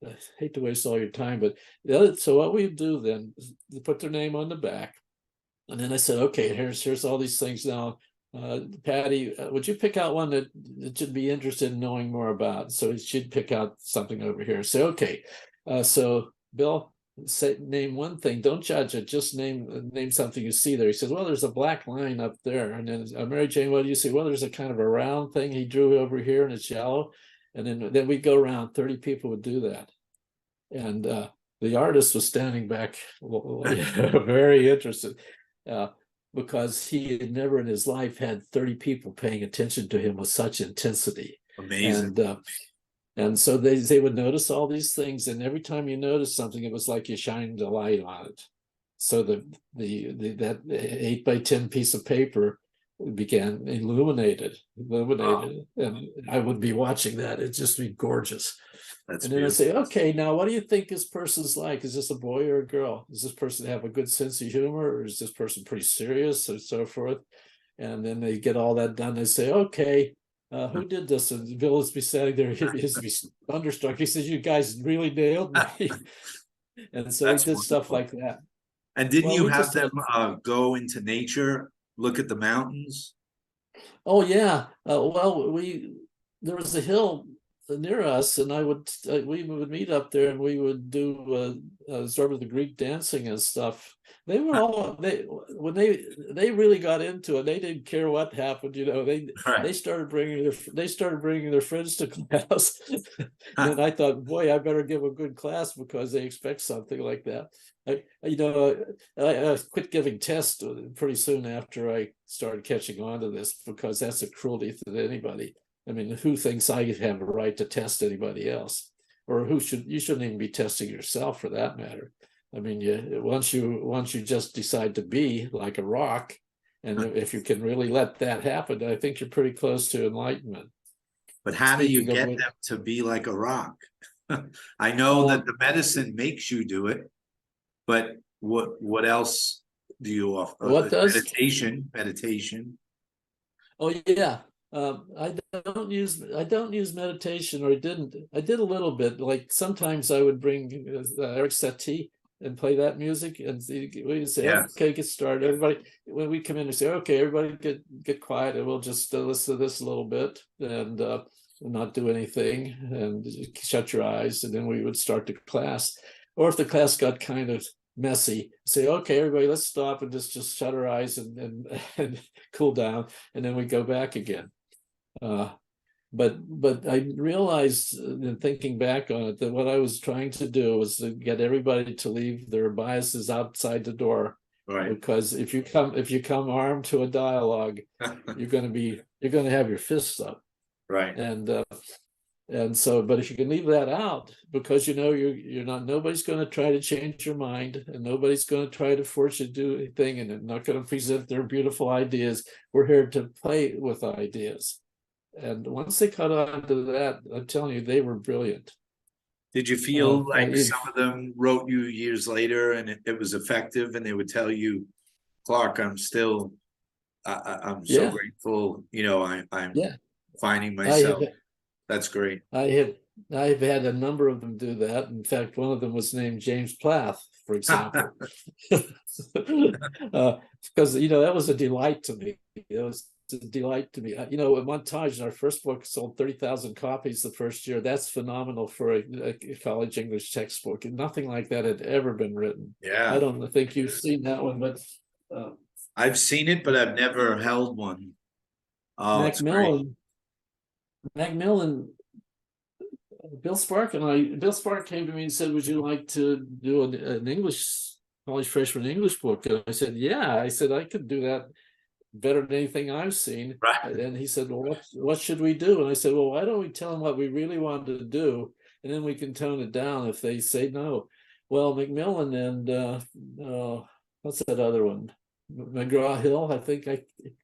I hate to waste all your time, but so what we do then is put their name on the back. And then I said, okay, here's all these things now. Patty, would you pick out one that should be interested in knowing more about? So she'd pick out something over here. Say, okay. So Bill, name one thing. Don't judge it. Just name something you see there. He says, well, there's a black line up there. And then Mary Jane, what do you see? Well, there's a kind of a round thing he drew over here, and it's yellow. And then we go around. 30 people would do that. And the artist was standing back, very interested. Because he had never in his life had 30 people paying attention to him with such intensity. Amazing. And so they would notice all these things, and every time you notice something, it was like you shined a light on it. So that 8 by 10 piece of paper began illuminated, and I would be watching that. It'd just be gorgeous. That's and then beautiful. I say, okay, now what do you think this person's like? Is this a boy or a girl? Does this person have a good sense of humor, or is this person pretty serious, and so forth? And then they get all that done. They say, okay, who did this? And Bill is be standing there, he'd be thunderstruck. He says, you guys really nailed me. And so That's he did stuff wonderful. like that. And didn't Well, you we have just them had, go into nature, look at the mountains? oh yeah. Well, there was a hill near us, and we would meet up there, and we would do sort of the Greek dancing and stuff. They were all when they really got into it. They didn't care what happened, you know. They Right. started bringing their friends to class. And I thought, boy, I better give a good class, because they expect something like that. I quit giving tests pretty soon after I started catching on to this, because that's a cruelty to anybody. I mean, who thinks I have a right to test anybody else? Or you shouldn't even be testing yourself, for that matter. I mean, once you just decide to be like a rock, and if you can really let that happen, I think you're pretty close to enlightenment. But how do you Speaking of get which, them to be like a rock? I know that the medicine makes you do it, but what else do you offer? what does? Meditation. Oh yeah. I don't use meditation, or I did a little bit. Like sometimes I would bring Eric Satie and play that music, and we say, Yes. okay, get started. Everybody, when we come in and say, okay, everybody get quiet, and we'll just listen to this a little bit, and not do anything, and shut your eyes, and then we would start the class. Or if the class got kind of messy, say, okay, everybody, let's stop and just shut our eyes and cool down, and then we go back again. But I realized, in thinking back on it, that what I was trying to do was to get everybody to leave their biases outside the door. Right. Because if you come armed to a dialogue, you're going to have your fists up. Right. And so, but if you can leave that out, because you're not, nobody's going to try to change your mind, and nobody's going to try to force you to do anything, and they're not going to present their beautiful ideas. We're here to play with ideas. And once they caught on to that, I'm telling you, they were brilliant. Did you feel like some of them wrote you years later and it was effective, and they would tell you, Clark, I'm so grateful, I'm finding myself. That's great. I've had a number of them do that. In fact, one of them was named James Plath, for example. Because that was a delight to me. It was a delight to me. At Montage, our first book sold 30,000 copies the first year. That's phenomenal for a college English textbook. Nothing like that had ever been written. Yeah. I don't think you've seen that one, but I've seen it, but I've never held one. Macmillan, Bill Spark came to me and said, would you like to do an English, college freshman English book? And I said, yeah. I said, I could do that better than anything I've seen. Right. And he said, well, what should we do? And I said, well, why don't we tell them what we really want to do, and then we can tone it down if they say no. Well, Macmillan and what's that other one? McGraw-Hill, I think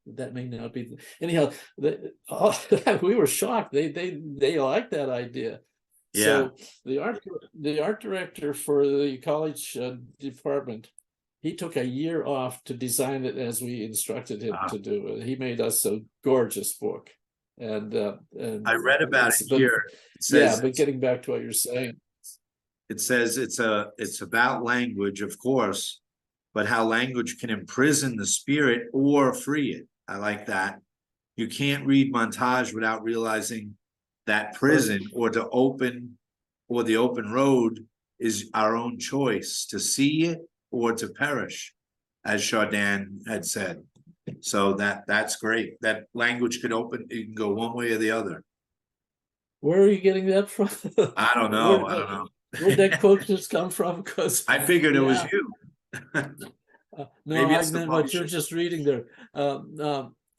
that may not be. Anyhow, we were shocked. They liked that idea. Yeah. So the art director for the college department, he took a year off to design it as we instructed him to do it. He made us a gorgeous book. And I read about it but here. It yeah, says but getting back to what you're saying, it's about language, of course, but how language can imprison the spirit or free it. I like that. You can't read montage without realizing that prison or the open road is our own choice to see it or to perish, as Chardin had said. So that's great. That language could open, it can go one way or the other. where are you getting that from? I don't know. I don't know. Where'd that quote just come from? Because I figured it was you. no, Maybe I it's the meant what you're publisher. just reading there.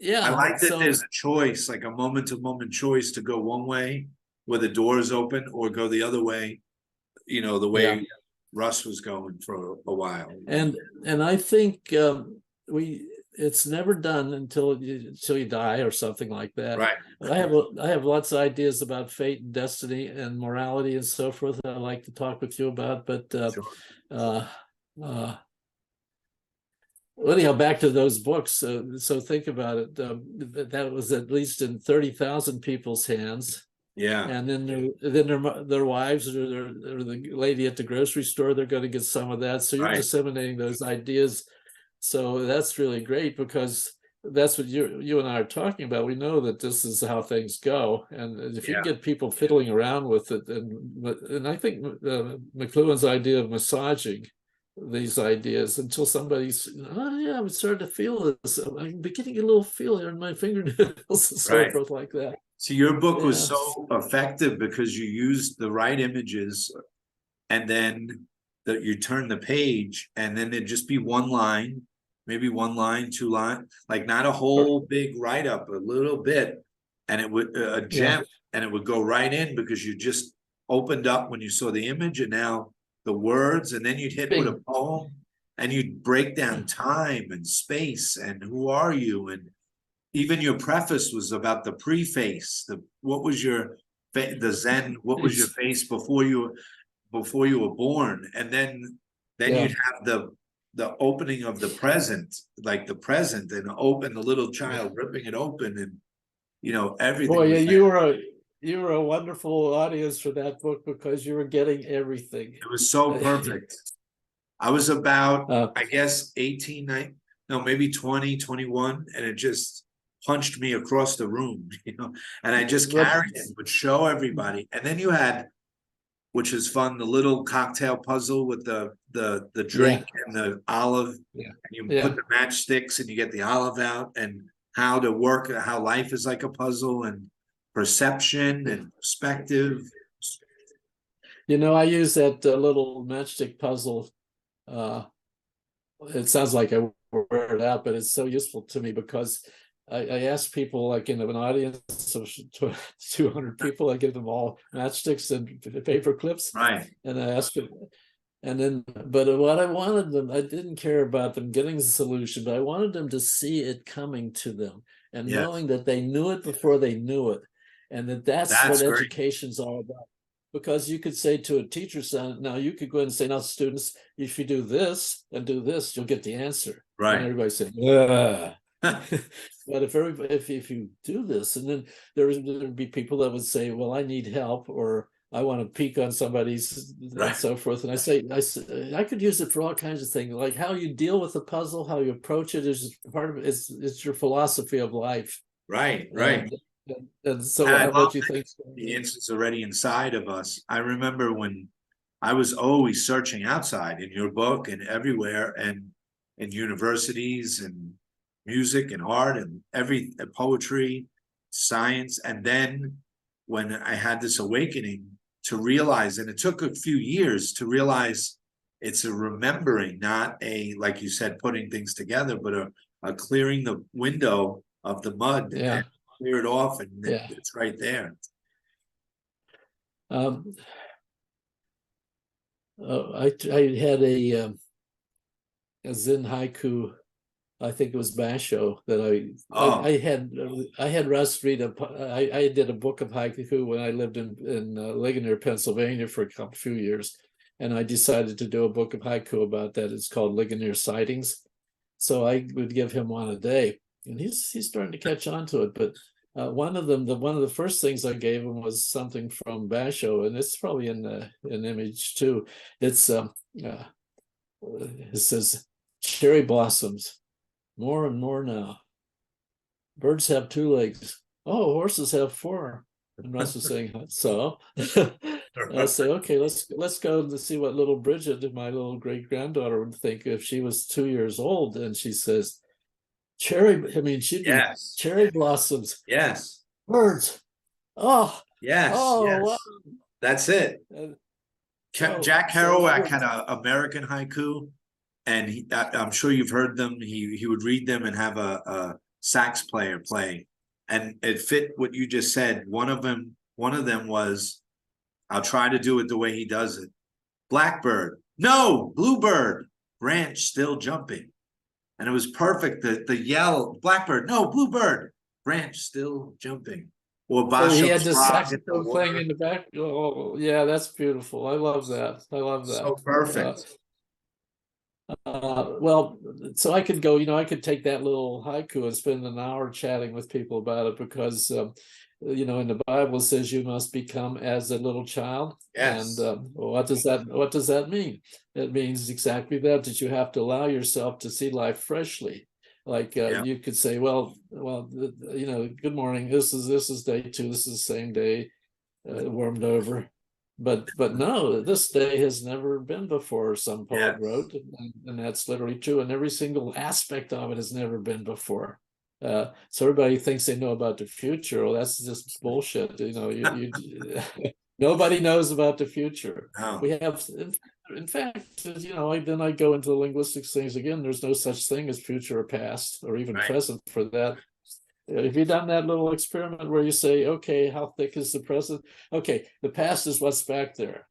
Yeah, I like that so there's a choice, like a moment-to-moment choice to go one way where the door is open or go the other way, the yeah, way Russ was going for a while. and I think it's never done until you die or something like that. Right. I have lots of ideas about fate and destiny and morality and so forth that I like to talk with you about, but Sure. uh, anyhow, back to those books. So think about it. That was at least in 30,000 people's hands. Yeah. And then their wives or the lady at the grocery store, they're going to get some of that. So you're Right. disseminating those ideas. So that's really great because that's what you and I are talking about. We know that this is how things go. And if you Yeah. get people fiddling around with it, and I think McLuhan's idea of massaging these ideas until somebody's, oh yeah, I'm starting to feel this. I'm beginning a little feel here in my fingernails and so Right. forth like that. So your book was Yeah. so effective because you used the right images and then that you turn the page and then there'd just be one line, maybe one line, two line, like not a whole big write-up, a little bit, and it would a Yeah. gem, and it would go right in because you just opened up when you saw the image and now the words, and then you'd hit with a Bing. poem and you'd break down time and space and who are you, and even your preface was about the preface, what was your the Zen, what was your face before you were born, and then Yeah. you'd have the opening of the present, like the present, and open the little child ripping it open, and everything Boy, yeah, was you were a wonderful audience for that book because you were getting everything. it was so perfect. I was about, Uh, I guess 18, no, maybe 20, 21, and it just punched me across the room, and I just but carried it, would show everybody. And then you had, which is fun, the little cocktail puzzle with the yeah, drink and the olive, yeah, and you yeah. put the matchsticks and you get the olive out, and how to work, how life is like a puzzle, and perception and perspective. I use that little matchstick puzzle. It sounds like I wear it out, but it's so useful to me because I ask people, like in an audience of 200 people, I give them all matchsticks and paper clips, Right. and I ask them, and then, but what I wanted them, I didn't care about them getting the solution, but I wanted them to see it coming to them and Yeah. knowing that they knew it before they knew it, and that's what great. education's all about. Because you could say to a teacher, son, now you could go ahead and say, now students, if you do this and do this, you'll get the answer. Right. And everybody said, yeah. But if you do this, and then there'd be people that would say, well, I need help, or I want to peek on somebody's, Right. and so forth. And I could use it for all kinds of things, like how you deal with the puzzle, how you approach it is part of it. It's your philosophy of life. Right. Right. And so And I what love do you think? the answer's already inside of us. I remember when I was always searching outside in your book and everywhere, and in universities and music and art and poetry, science. And then when I had this awakening to realize, and it took a few years to realize it's a remembering, not a, like you said, putting things together, but a clearing the window of the mud. Yeah. And clear it off, and Yeah. it's right there. I had a Zen haiku I think it was Basho that Oh, I had Russ read I did a book of haiku when I lived in Ligonier, Pennsylvania for a few years, and I decided to do a book of haiku about that. It's called Ligonier Sightings. So I would give him one a day, and he's starting to catch on to it. But one of the first things I gave him was something from Basho, and it's probably in an image too. It says, "Cherry blossoms, more and more now. Birds have 2 legs. Oh, horses have 4." And Russ was saying, so I say, okay, let's go to see what little Bridget, my little great granddaughter, would think if she was 2 years old. And she says, she'd be yes, cherry blossoms, yes, birds. Oh, yes, oh, wow. yes. That's it. Jack Kerouac had an American haiku, and I'm sure you've heard them. He would read them and have a sax player play, and it fit what you just said. One of them was, I'll try to do it the way he does it. Blackbird, no, bluebird, branch still jumping, and it was perfect. The yell, blackbird, no, bluebird, branch still jumping. Or So he had Basho's this frog in the saxophone playing water. in the back. Oh, yeah, that's beautiful. I love that. I love So that. perfect. Well, so I could go, I could take that little haiku and spend an hour chatting with people about it because, in the Bible it says you must become as a little child. Yes. And what does that mean? It means exactly that you have to allow yourself to see life freshly. Like you could say, well, good morning. This is day 2. This is the same day, warmed over. But no, this day has never been before, some poet wrote, and that's literally true. And every single aspect of it has never been before. So everybody thinks they know about the future. Well, that's just bullshit. Nobody knows about the future. No. We have, in fact, then I go into the linguistics things again. There's no such thing as future or past or even present for that. Have you done that little experiment where you say, okay, how thick is the present? Okay, the past is what's back there,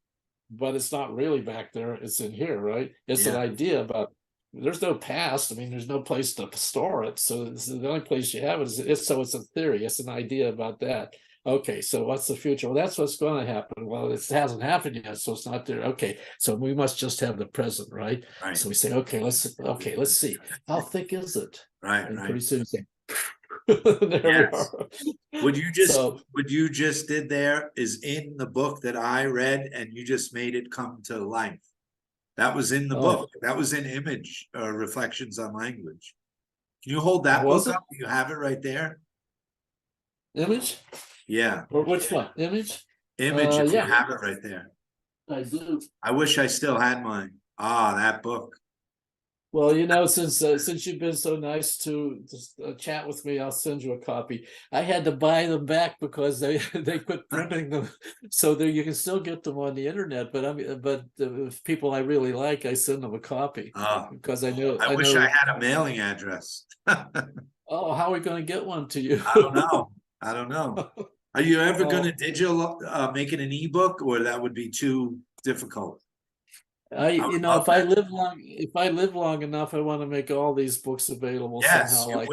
but it's not really back there. It's in here, right? It's an idea about, there's no past. I mean, there's no place to store it. So the only place you have it is, so it's a theory. It's an idea about that. Okay, so what's the future? Well, that's what's going to happen. Well, it hasn't happened yet, so it's not there. Okay, so we must just have the present, right? So we say, okay, let's see. How thick is it? Right, and right. pretty soon say, there we are. What you just did there is in the book that I read, and you just made it come to life. That was in the book. That was in Image, Reflections on Language. Can you hold that book up? You have it right there. Image? Yeah. Or which one? Image? Image, if you have it right there. I do. I wish I still had mine. That book. Well, since you've been so nice to chat with me, I'll send you a copy. I had to buy them back because they quit printing them, so there you can still get them on the internet. But if people I really like, I send them a copy because I know. I wish I had a mailing address. Oh, how are we going to get one to you? I don't know. Are you ever going to make it an ebook, or that would be too difficult? If I live long enough, I want to make all these books available somehow.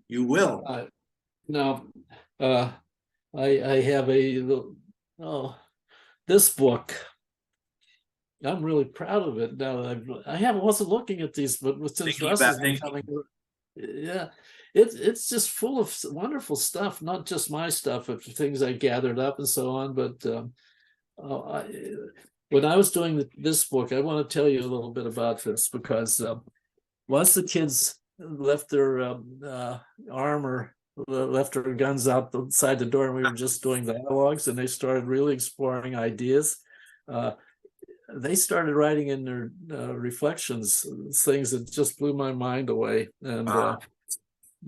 You will. I have this book. I'm really proud of it now that I wasn't looking at these, but since Russ has been coming, it's just full of wonderful stuff, not just my stuff, of things I gathered up and so on. But when I was doing this book, I want to tell you a little bit about this because once the kids left their armor, left their guns outside the door, and we were just doing dialogues, and they started really exploring ideas. They started writing in their reflections things that just blew my mind away. And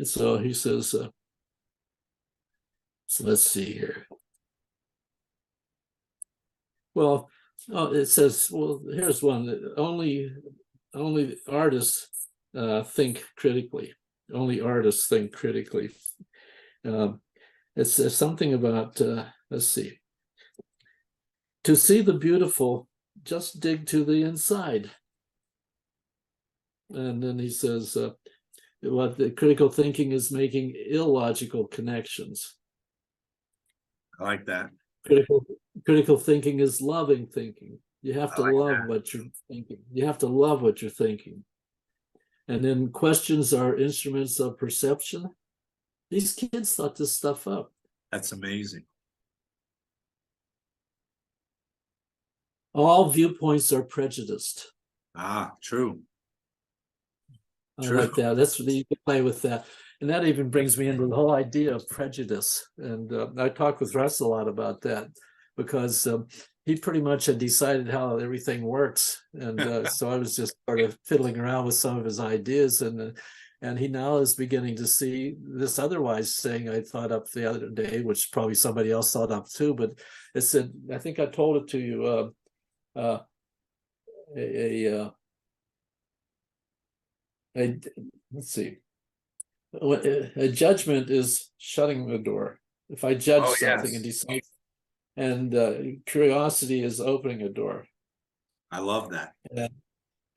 so he says, so let's see here. Well, it says, well, here's one. Only artists think critically. Only artists think critically. It's something about, let's see. To see the beautiful, just dig to the inside. And then he says, what the critical thinking is making illogical connections. I like that. Critical thinking is loving thinking. You have to love what you're thinking. You have to love what you're thinking. And then questions are instruments of perception. These kids thought this stuff up. That's amazing. All viewpoints are prejudiced. Ah, true. I like that. That's what you can play with that. And that even brings me into the whole idea of prejudice. And I talk with Russ a lot about that because he pretty much had decided how everything works. And so I was just sort of fiddling around with some of his ideas. And he now is beginning to see this otherwise thing I thought up the other day, which probably somebody else thought up too. But it said, I think I told it to you, let's see. A judgment is shutting the door. If I judge something and decide, and curiosity is opening a door. I love that.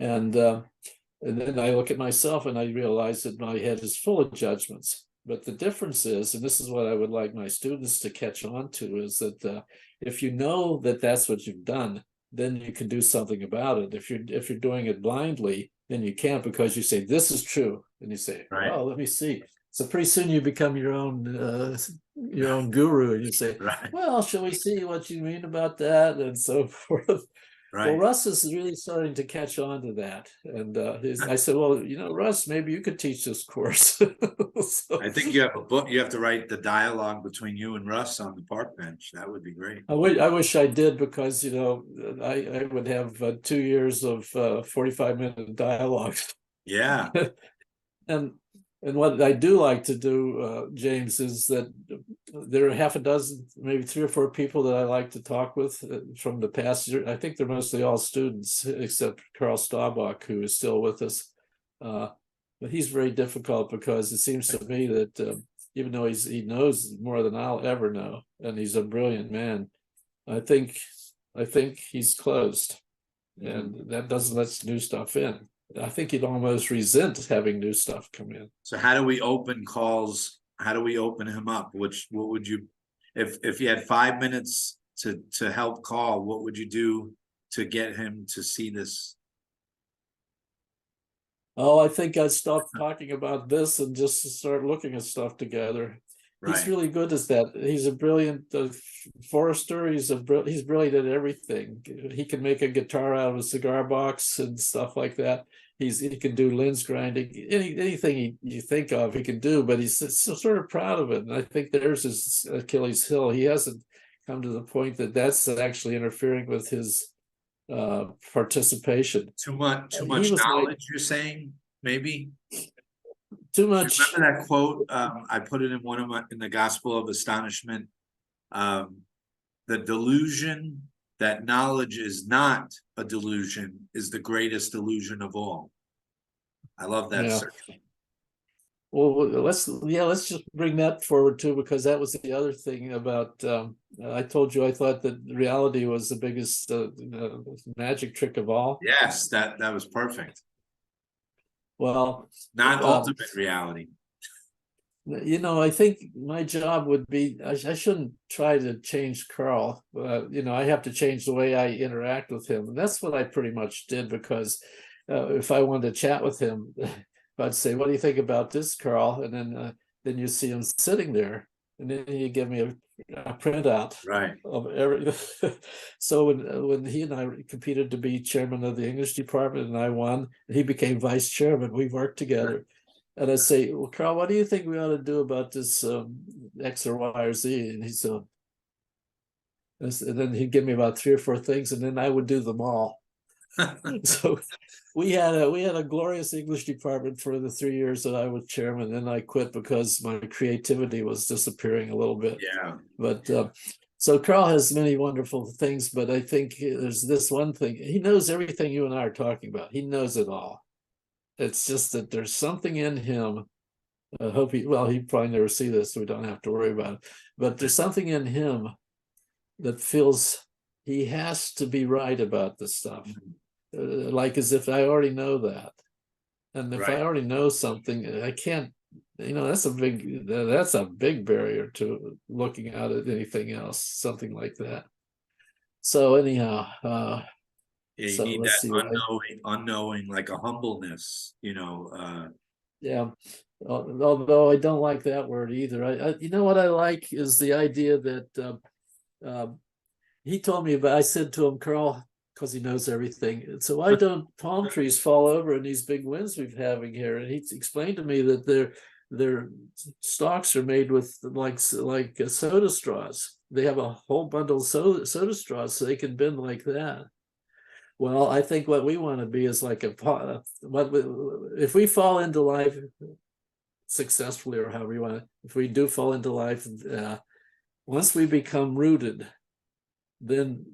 And then I look at myself and I realize that my head is full of judgments. But the difference is, and this is what I would like my students to catch on to, is that if you know that that's what you've done, then you can do something about it. If you're doing it blindly, then you can't, because you say this is true, and you say, right. "Oh, let me see." So pretty soon you become your own guru, and you say, right. "Well, shall we see what you mean about that?" and so forth. Right. Well, Russ is really starting to catch on to that, and I said, "Well, Russ, maybe you could teach this course." So, I think you have a book. You have to write the dialogue between you and Russ on the park bench. That would be great. I wish I did, because I would have 2 years of 45-minute dialogues. Yeah. And what I do like to do, James, is that there are half a dozen, maybe 3 or 4 people that I like to talk with from the past. I think they're mostly all students, except Carl Staubach, who is still with us. But he's very difficult, because it seems to me that even though he knows more than I'll ever know, and he's a brilliant man, I think he's closed, and that doesn't let new stuff in. I think he'd almost resent having new stuff come in. So how do we open calls? How do we open him up? What would you, if you had 5 minutes to help call, what would you do to get him to see this? Oh, I think I'd stop talking about this and just start looking at stuff together. Right. He's really good at that. He's a brilliant forester. He's brilliant at everything. He can make a guitar out of a cigar box and stuff like that. He can do lens grinding. Anything you think of, he can do. But he's sort of proud of it. And I think there's his Achilles heel. He hasn't come to the point that that's actually interfering with his participation. Too much knowledge, you're saying, maybe? Too much. Remember that quote? I put it in the Gospel of Astonishment. The delusion that knowledge is not a delusion is the greatest delusion of all. I love that. Yeah. Well, let's just bring that forward too, because that was the other thing about. I told you I thought that reality was the biggest magic trick of all. Yes, that was perfect. Well, not ultimate reality. I think my job would be, I shouldn't try to change Carl. I have to change the way I interact with him. And that's what I pretty much did, because if I wanted to chat with him, I'd say, "What do you think about this, Carl?" And then you see him sitting there, and then you give me a printout of every. So when he and I competed to be chairman of the English department, and I won, and he became vice chairman, we worked together. And I say, "Well, Carl, what do you think we ought to do about this X or Y or Z?" And he said, and then he'd give me about 3 or 4 things, and then I would do them all. So we had a glorious English department for the 3 years that I was chairman. Then I quit because my creativity was disappearing a little bit. Yeah. But so Carl has many wonderful things, but I think there's this one thing. He knows everything you and I are talking about. He knows it all. It's just that there's something in him. I hope he probably never see this, so we don't have to worry about it. But there's something in him that feels he has to be right about this stuff. Like as if I already know that. And if I Right. already know something, I can't, that's a big barrier to looking out at anything else, something like that. So anyhow, Yeah, you so need let's that see unknowing, like a humbleness, yeah. Although I don't like that word either. You know what I like is the idea that he told me about. I said to him, Carl, because he knows everything. So why don't palm trees fall over in these big winds we've having here? And he explained to me that their stalks are made with like soda straws. They have a whole bundle of soda straws, so they can bend like that. Well, I think what we want to be is like if we fall into life successfully, or however you want to, if we do fall into life, once we become rooted, then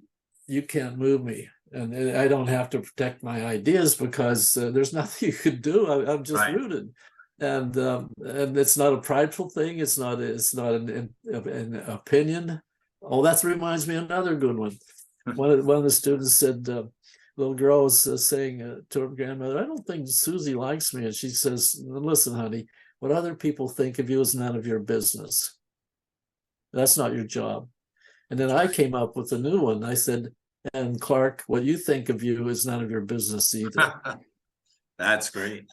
you can't move me. And I don't have to protect my ideas because there's nothing you could do. I'm just right. rooted. And it's not a prideful thing. It's not an opinion. Oh, that reminds me of another good one. One of the students said, little girl was saying to her grandmother, I don't think Susie likes me. And she says, listen, honey, what other people think of you is none of your business. That's not your job. And then I came up with a new one. I said, and Clark, what you think of you is none of your business either. That's great.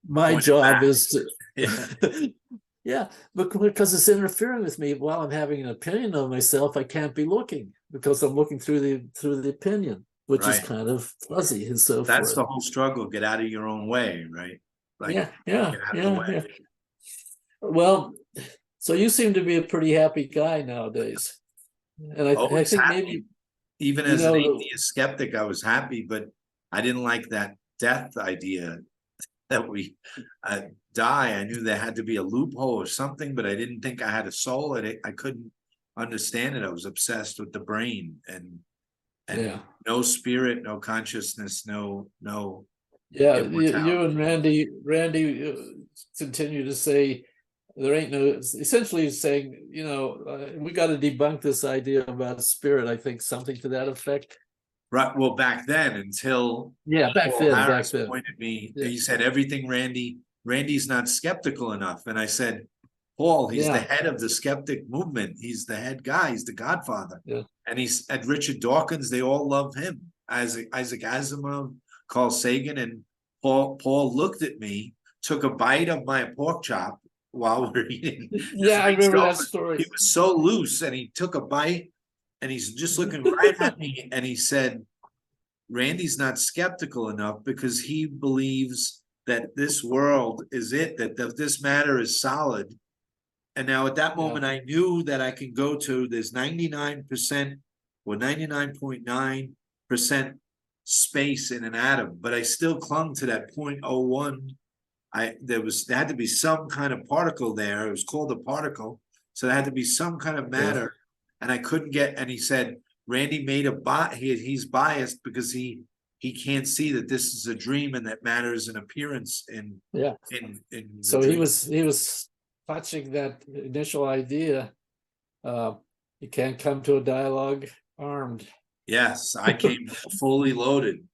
My job is to, Yeah. yeah, because it's interfering with me while I'm having an opinion of myself. I can't be looking because I'm looking through the opinion, which is Right. kind of fuzzy and so That's forth. the whole struggle. Get out of your own way, right? Like, Yeah, yeah, get out of the yeah, way. yeah. Well, so you seem to be a pretty happy guy nowadays, and I Always think happy. maybe Even you as an know atheist skeptic, I was happy, but I didn't like that death idea that we die. I knew there had to be a loophole or something, but I didn't think I had a soul. I couldn't understand it. I was obsessed with the brain and yeah. no spirit, no consciousness, no Yeah, you immortality. and Randy continue to say there ain't no. Essentially, saying we got to debunk this idea about spirit. I think something to that effect. Right. Well, back then, until Yeah, back Paul then, Harris pointed me, Yeah, he said everything, Randy. Randy's not skeptical enough, and I said, Paul, he's the yeah, head of the skeptic movement. He's the head guy. He's the godfather. yeah. And he's at Richard Dawkins. They all love him. Isaac Asimov, Carl Sagan, and Paul looked at me, took a bite of my pork chop while we're eating. His Yeah, I face remember that open. story. He was so loose, and he took a bite, and he's just looking right at me, and he said, Randy's not skeptical enough because he believes that this world is it, that this matter is solid. And now at that Yeah, moment, I knew that I can go to there's 99% or 99.9% space in an atom, but I still clung to that 0.01. There had to be some kind of particle there. It was called a particle. So there had to be some kind of yeah, matter. And I couldn't get, and he said, Randy made he's biased because he can't see that this is a dream and that matter is an appearance yeah. in the So he dream. was touching that initial idea. You can't come to a dialogue armed. Yes, I came fully loaded.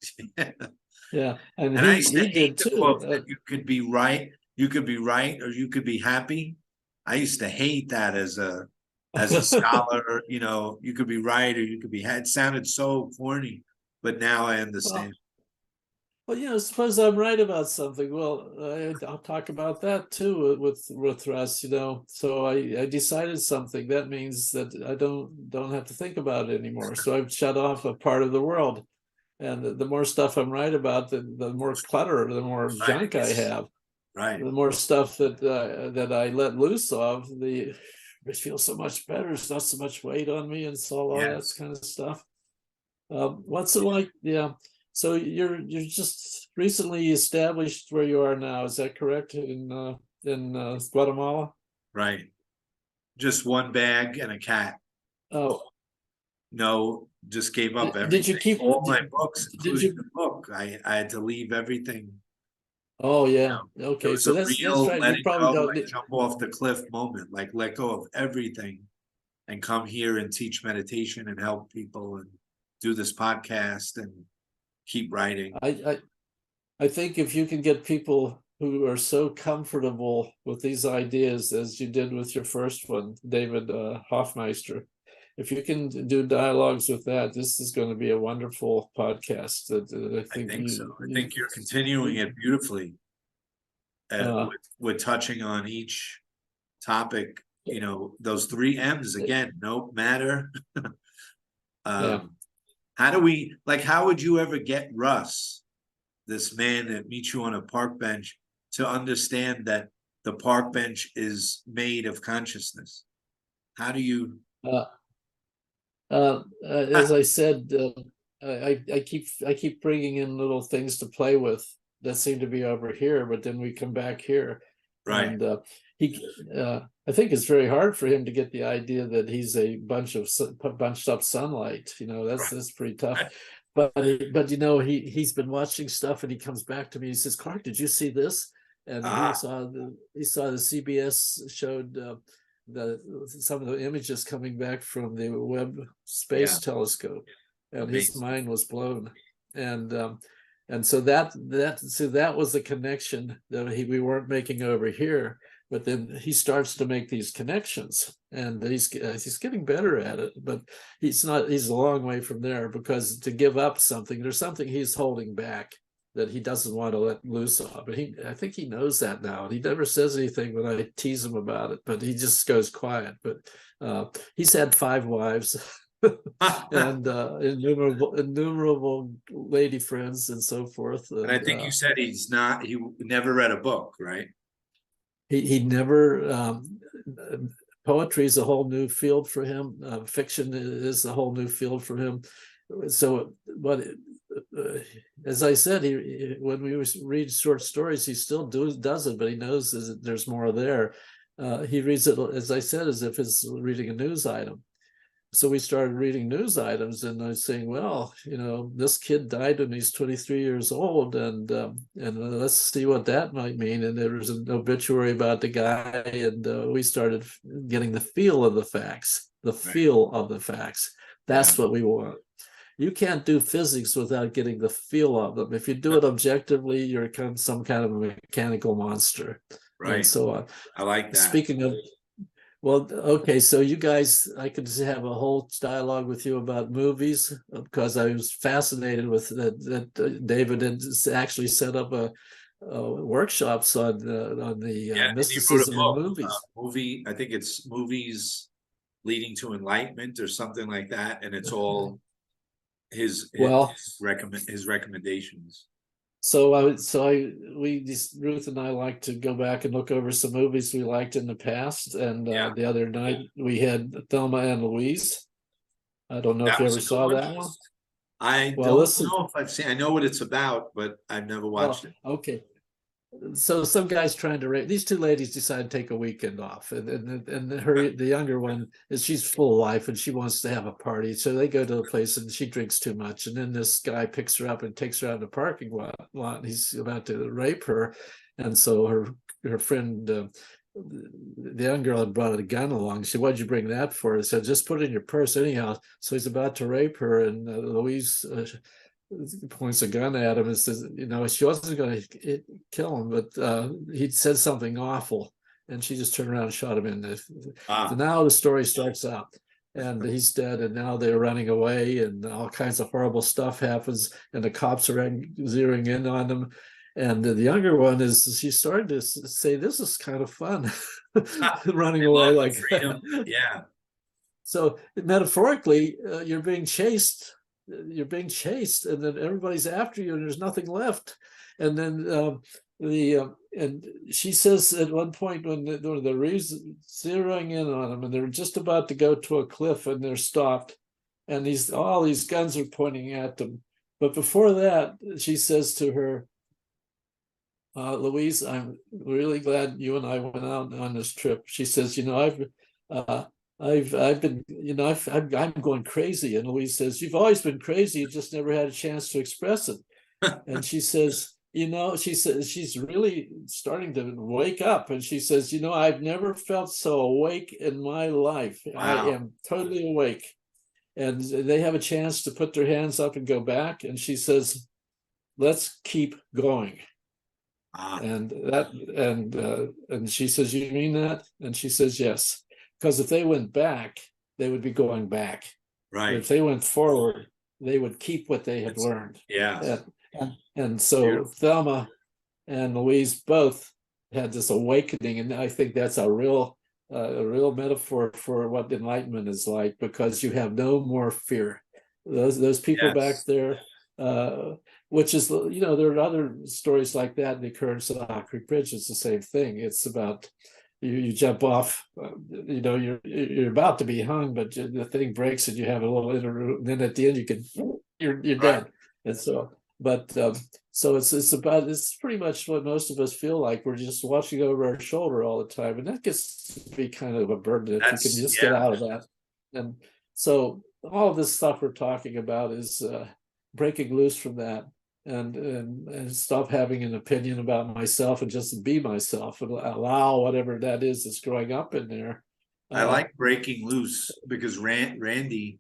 Yeah, and And I used to he hate did the too. quote that you could be right, or you could be happy. I used to hate that as a scholar, you could be right or you could be it sounded so corny, but now I Well, understand. suppose I'm right about something. Well, I'll talk about that too with Russ. So I decided something. That means that I don't have to think about it anymore. So I've shut off a part of the world, and the more stuff I'm right about, the more clutter, the more Right. junk I have, Right. the more stuff that I let loose of. It feels so much better. There's not so much weight on me, and so all that Yes. kind of stuff. What's it like? Yeah. So you're just recently established where you are now. Is that correct? In Guatemala? Right. Just one bag and a cat. Oh, No, just gave up did you everything. keep? All my books, Did including you? the book. I had to leave everything. Oh yeah. It Okay. was So a that's real right. You letting probably go, don't. like jump off the cliff moment, like let go of everything and come here and teach meditation and help people and do this podcast and keep writing. I I think if you can get people who are so comfortable with these ideas as you did with your first one, David Hoffmeister, if you can do dialogues with that, this is going to be a wonderful podcast. I think so. I think you're continuing it beautifully. With touching on each topic, those 3 M's again, no matter. Yeah. How would you ever get Russ, this man that meets you on a park bench, to understand that the park bench is made of consciousness? How do you? As I said, I keep bringing in little things to play with that seem to be over here, but then we come back here, Right. and I think it's very hard for him to get the idea that he's a bunch of bunched up sunlight. That's pretty tough. But he's been watching stuff, and he comes back to me. He says, "Clark, did you see this?" And he saw the CBS showed some of the images coming back from the Webb Space Telescope, and his mind was blown. And so that was the connection that we weren't making over here. But then he starts to make these connections, and he's getting better at it. But he's a long way from there, because to give up something, there's something he's holding back that he doesn't want to let loose on. But I think he knows that now. And he never says anything when I tease him about it, but he just goes quiet. But he's had 5 wives and innumerable lady friends and so forth. And I think you said he never read a book, right? He never, poetry is a whole new field for him. Fiction is a whole new field for him. So, but as I said, when we read short stories, he still does it, but he knows that there's more there. He reads it, as I said, as if it's reading a news item. So we started reading news items, and I was saying, well, this kid died when he's 23 years old, and let's see what that might mean. And there was an obituary about the guy, and we started getting the feel of the facts. That's what we want. You can't do physics without getting the feel of them. If you do it objectively, you're some kind of a mechanical monster. Right. And so on. I like that. Speaking of, well, okay, so you guys, I could have a whole dialogue with you about movies, because I was fascinated with that David had actually set up workshops on the mysticism in movies. I think it's Movies Leading to Enlightenment or something like that, and it's all his recommendations. So Ruth and I like to go back and look over some movies we liked in the past. And the other night we had Thelma and Louise. I don't know if you ever saw that one. I don't know if I've seen. I know what it's about, but I've never watched it. Okay. So some guy's trying to raise, these 2 ladies decide to take a weekend off, and the younger one she's full of life and she wants to have a party, so they go to a place and she drinks too much, and then this guy picks her up and takes her out in the parking lot, and he's about to rape her. And so her friend, the young girl, had brought a gun along. She said, "What'd you bring that for?" I said, "Just put it in your purse anyhow." So he's about to rape her, and Louise points a gun at him and says, she wasn't going to kill him, but he said something awful, and she just turned around and shot him in the. So now the story starts out, and he's dead, and now they're running away, and all kinds of horrible stuff happens, and the cops are zeroing in on them. And the younger one she's starting to say, "This is kind of fun," running away like freedom. Yeah. So metaphorically, you're being chased, and then everybody's after you, and there's nothing left. And then and she says at one point when they're zeroing in on them, and they're just about to go to a cliff, and they're stopped, and all these guns are pointing at them. But before that, she says to her, "Louise, I'm really glad you and I went out on this trip." She says, I've been, I'm going crazy. And Louise says, "You've always been crazy. You just never had a chance to express it." And she says, she says, she's really starting to wake up. And she says, "I've never felt so awake in my life. Wow. I am totally awake." And they have a chance to put their hands up and go back. And she says, let's keep going. Ah, And she says, you mean that? And she says, yes, because if they went back, they would be going back. right. If they went forward, they would keep what they had learned. Yeah. And so Beautiful. Thelma and Louise both had this awakening, and I think that's a real metaphor for what enlightenment is like, because you have no more fear. Those people back Yes. there, which is, there are other stories like that in the occurrence of Hot Creek Bridge. It's the same thing. It's about you jump off, you're about to be hung, but the thing breaks and you have a little interlude, and then at the end you're done. And so, but so it's pretty much what most of us feel like. We're just watching over our shoulder all the time, and that gets to be kind of a burden if you can just get out of that. And so all of this stuff we're talking about is breaking loose from that, and stop having an opinion about myself and just be myself and allow whatever that is that's growing up in there. I like breaking loose because Randy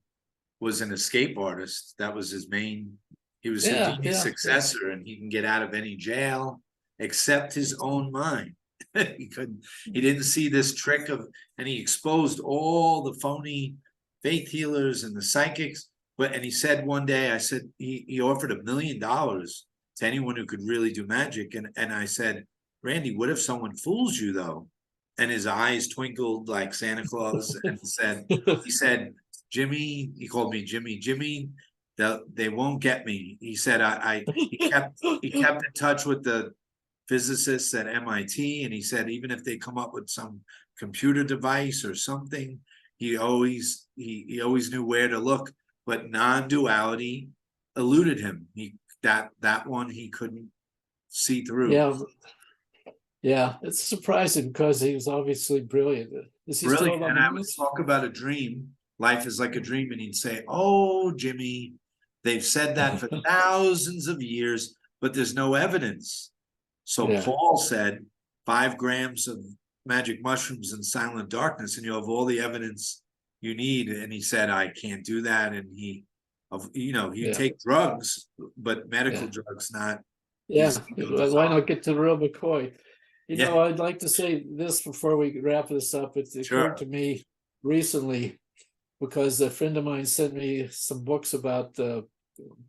was an escape artist. That was his main. He was Houdini's successor, and he can get out of any jail except his own mind. He didn't see this trick and he exposed all the phony faith healers and the psychics. And he said one day, I said, he offered $1 million to anyone who could really do magic. And I said, Randy, what if someone fools you though? And his eyes twinkled like Santa Claus, and he said, Jimmy, he called me Jimmy, they won't get me. He said, he kept in touch with the physicists at MIT, and he said, even if they come up with some computer device or something, he always knew where to look. But non-duality eluded him. That one he couldn't see through. Yeah, it's surprising because he was obviously brilliant. Is he Brilliant. still on And the I would news? talk about a dream. Life is like a dream, and he'd say, "Oh, Jimmy, they've said that for thousands of years, but there's no evidence." So Paul said, 5 grams of magic mushrooms in silent darkness, and you have all the evidence you need. And he said, I can't do that. And he take drugs, but medical drugs, not. Why not get to the real McCoy? I'd like to say this before we wrap this up. It occurred to me recently because a friend of mine sent me some books about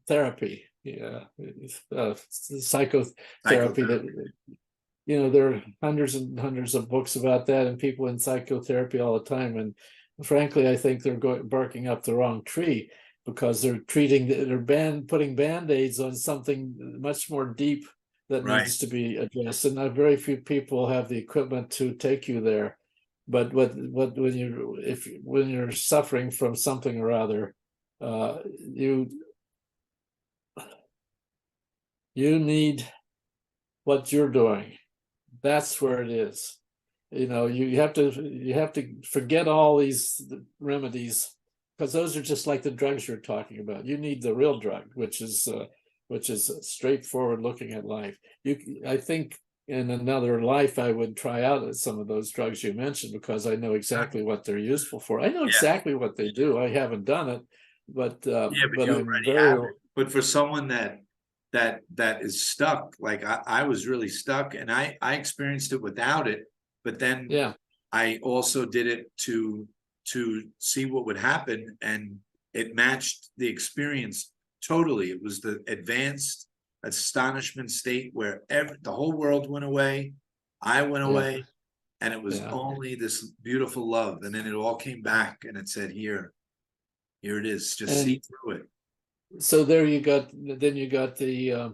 therapy, psychotherapy. That there are hundreds and hundreds of books about that, and people in psychotherapy all the time. And frankly, I think they're barking up the wrong tree, because they're putting band-aids on something much more deep that needs to be addressed. And very few people have the equipment to take you there. But when you're suffering from something or other, you need what you're doing. That's where it is. You have to forget all these remedies, because those are just like the drugs you're talking about. You need the real drug, which is straightforward looking at life. I think in another life I would try out some of those drugs you mentioned, because I know exactly what they're useful for. I know exactly what they do. I haven't done it, but I'm very. But for someone that is stuck, like I was really stuck, and I experienced it without it, but then I also did it to see what would happen, and it matched the experience totally. It was the advanced astonishment state where the whole world went away, I went away, and it was only this beautiful love. And then it all came back, and it said, here it is, just see through it. So then you got the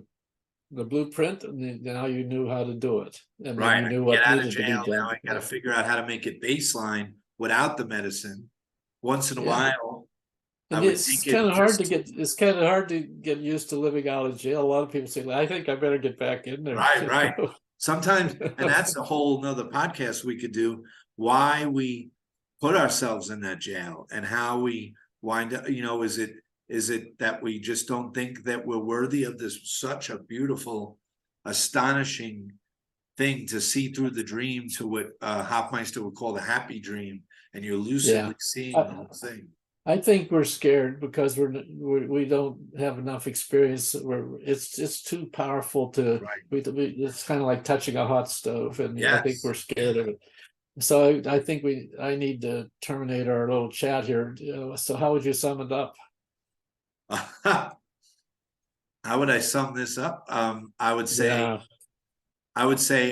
blueprint, and now you knew how to do it, and then you knew what needed to be done. Now I got to figure out how to make it baseline without the medicine. Once in a while, and it's kind of hard to get used to living out of jail. A lot of people say, I think I better get back in there. Right. Sometimes, and that's a whole nother podcast we could do, why we put ourselves in that jail and how we wind up. Is it that we just don't think that we're worthy of this, such a beautiful, astonishing thing to see through the dream, to what Hofmeister would call the happy dream, and you're lucidly seeing the whole thing. I think we're scared because we don't have enough experience. It's too powerful to. Right. It's kind of like touching a hot stove, and I think Yes. we're scared of it. So I think I need to terminate our little chat here. So how would you sum it up? How would I sum this up? I would say,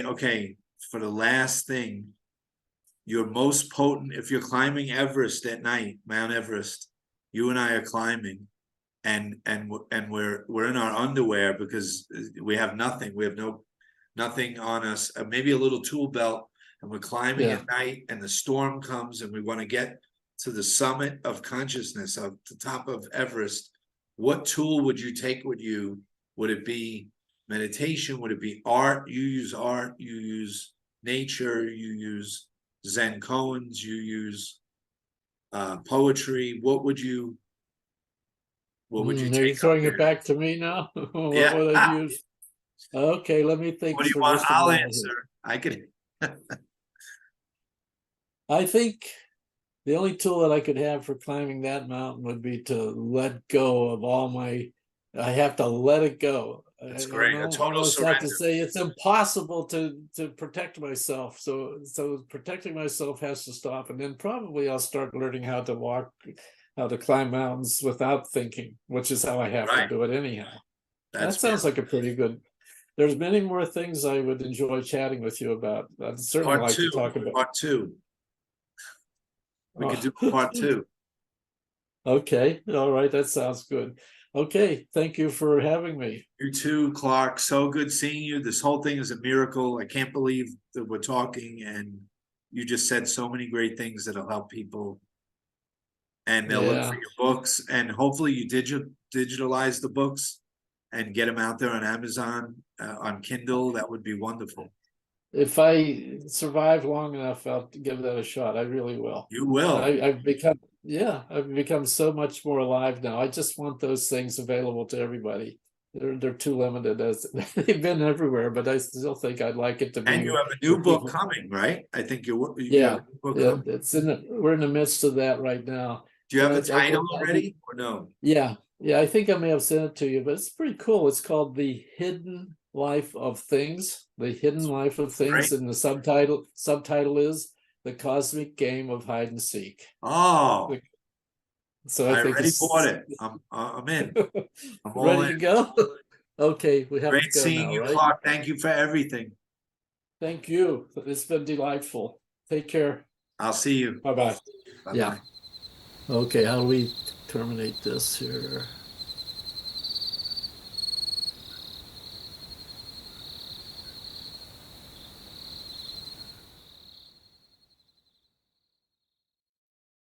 okay, for the last thing, your most potent, if you're climbing Everest at night, Mount Everest, you and I are climbing, and we're in our underwear because we have nothing. We have nothing on us, maybe a little tool belt, and we're climbing Yeah. at night, and the storm comes, and we want to get to the summit of consciousness, of the top of Everest. What tool would you take with you? Would it be meditation? Would it be art? You use nature, you use Zen koans, you use poetry. What would you Are you take up throwing it there? back to me now? What Yeah. would I use? Okay, let me think What do you for want? just a I'll moment here. answer. I could. I think the only tool that I could have for climbing that mountain would be to let go of all my. I have to let it go. That's I great. A total almost have to surrender. say it's impossible to protect myself. So protecting myself has to stop, and then probably I'll start learning how to walk, how to climb mountains without thinking, which is how I have to Right. do it anyhow. That That's sounds like a pretty good. There's many more things I would enjoy chatting with you about. I'd certainly part like to two. talk about. Part two. We could do part two. Okay, all right, that sounds good. Okay, thank you for having me. You too, Clark. So good seeing you. This whole thing is a miracle. I can't believe that we're talking, and you just said so many great things that'll help people. And they'll look for Yeah, your books, and hopefully you digitalize the books and get them out there on Amazon, on Kindle. That would be wonderful. if I survive long enough, I'll give that a shot. I really will. You will. I've become so much more alive now. I just want those things available to everybody. They're too limited as they've been everywhere, but I still think I'd like it to And be you have a new where book people. coming, right? I think you have Yeah, a new book yeah, coming. we're in the midst of that right now. Do you have the But title already or no? yeah, I think I may have sent it to you, but it's pretty cool. It's called The Hidden Life of Things. The Hidden Life of Things, Great. and the subtitle is The Cosmic Game of Hide and Seek. Oh, So I I think already bought it's it. I'm in. I'm all ready to in. go. Okay, we have to Great go seeing now, you, right? Clark. Thank you for everything. Thank you. It's been delightful. Take care. I'll see you. Bye-bye. Bye-bye. Yeah. Okay, how do we terminate this here?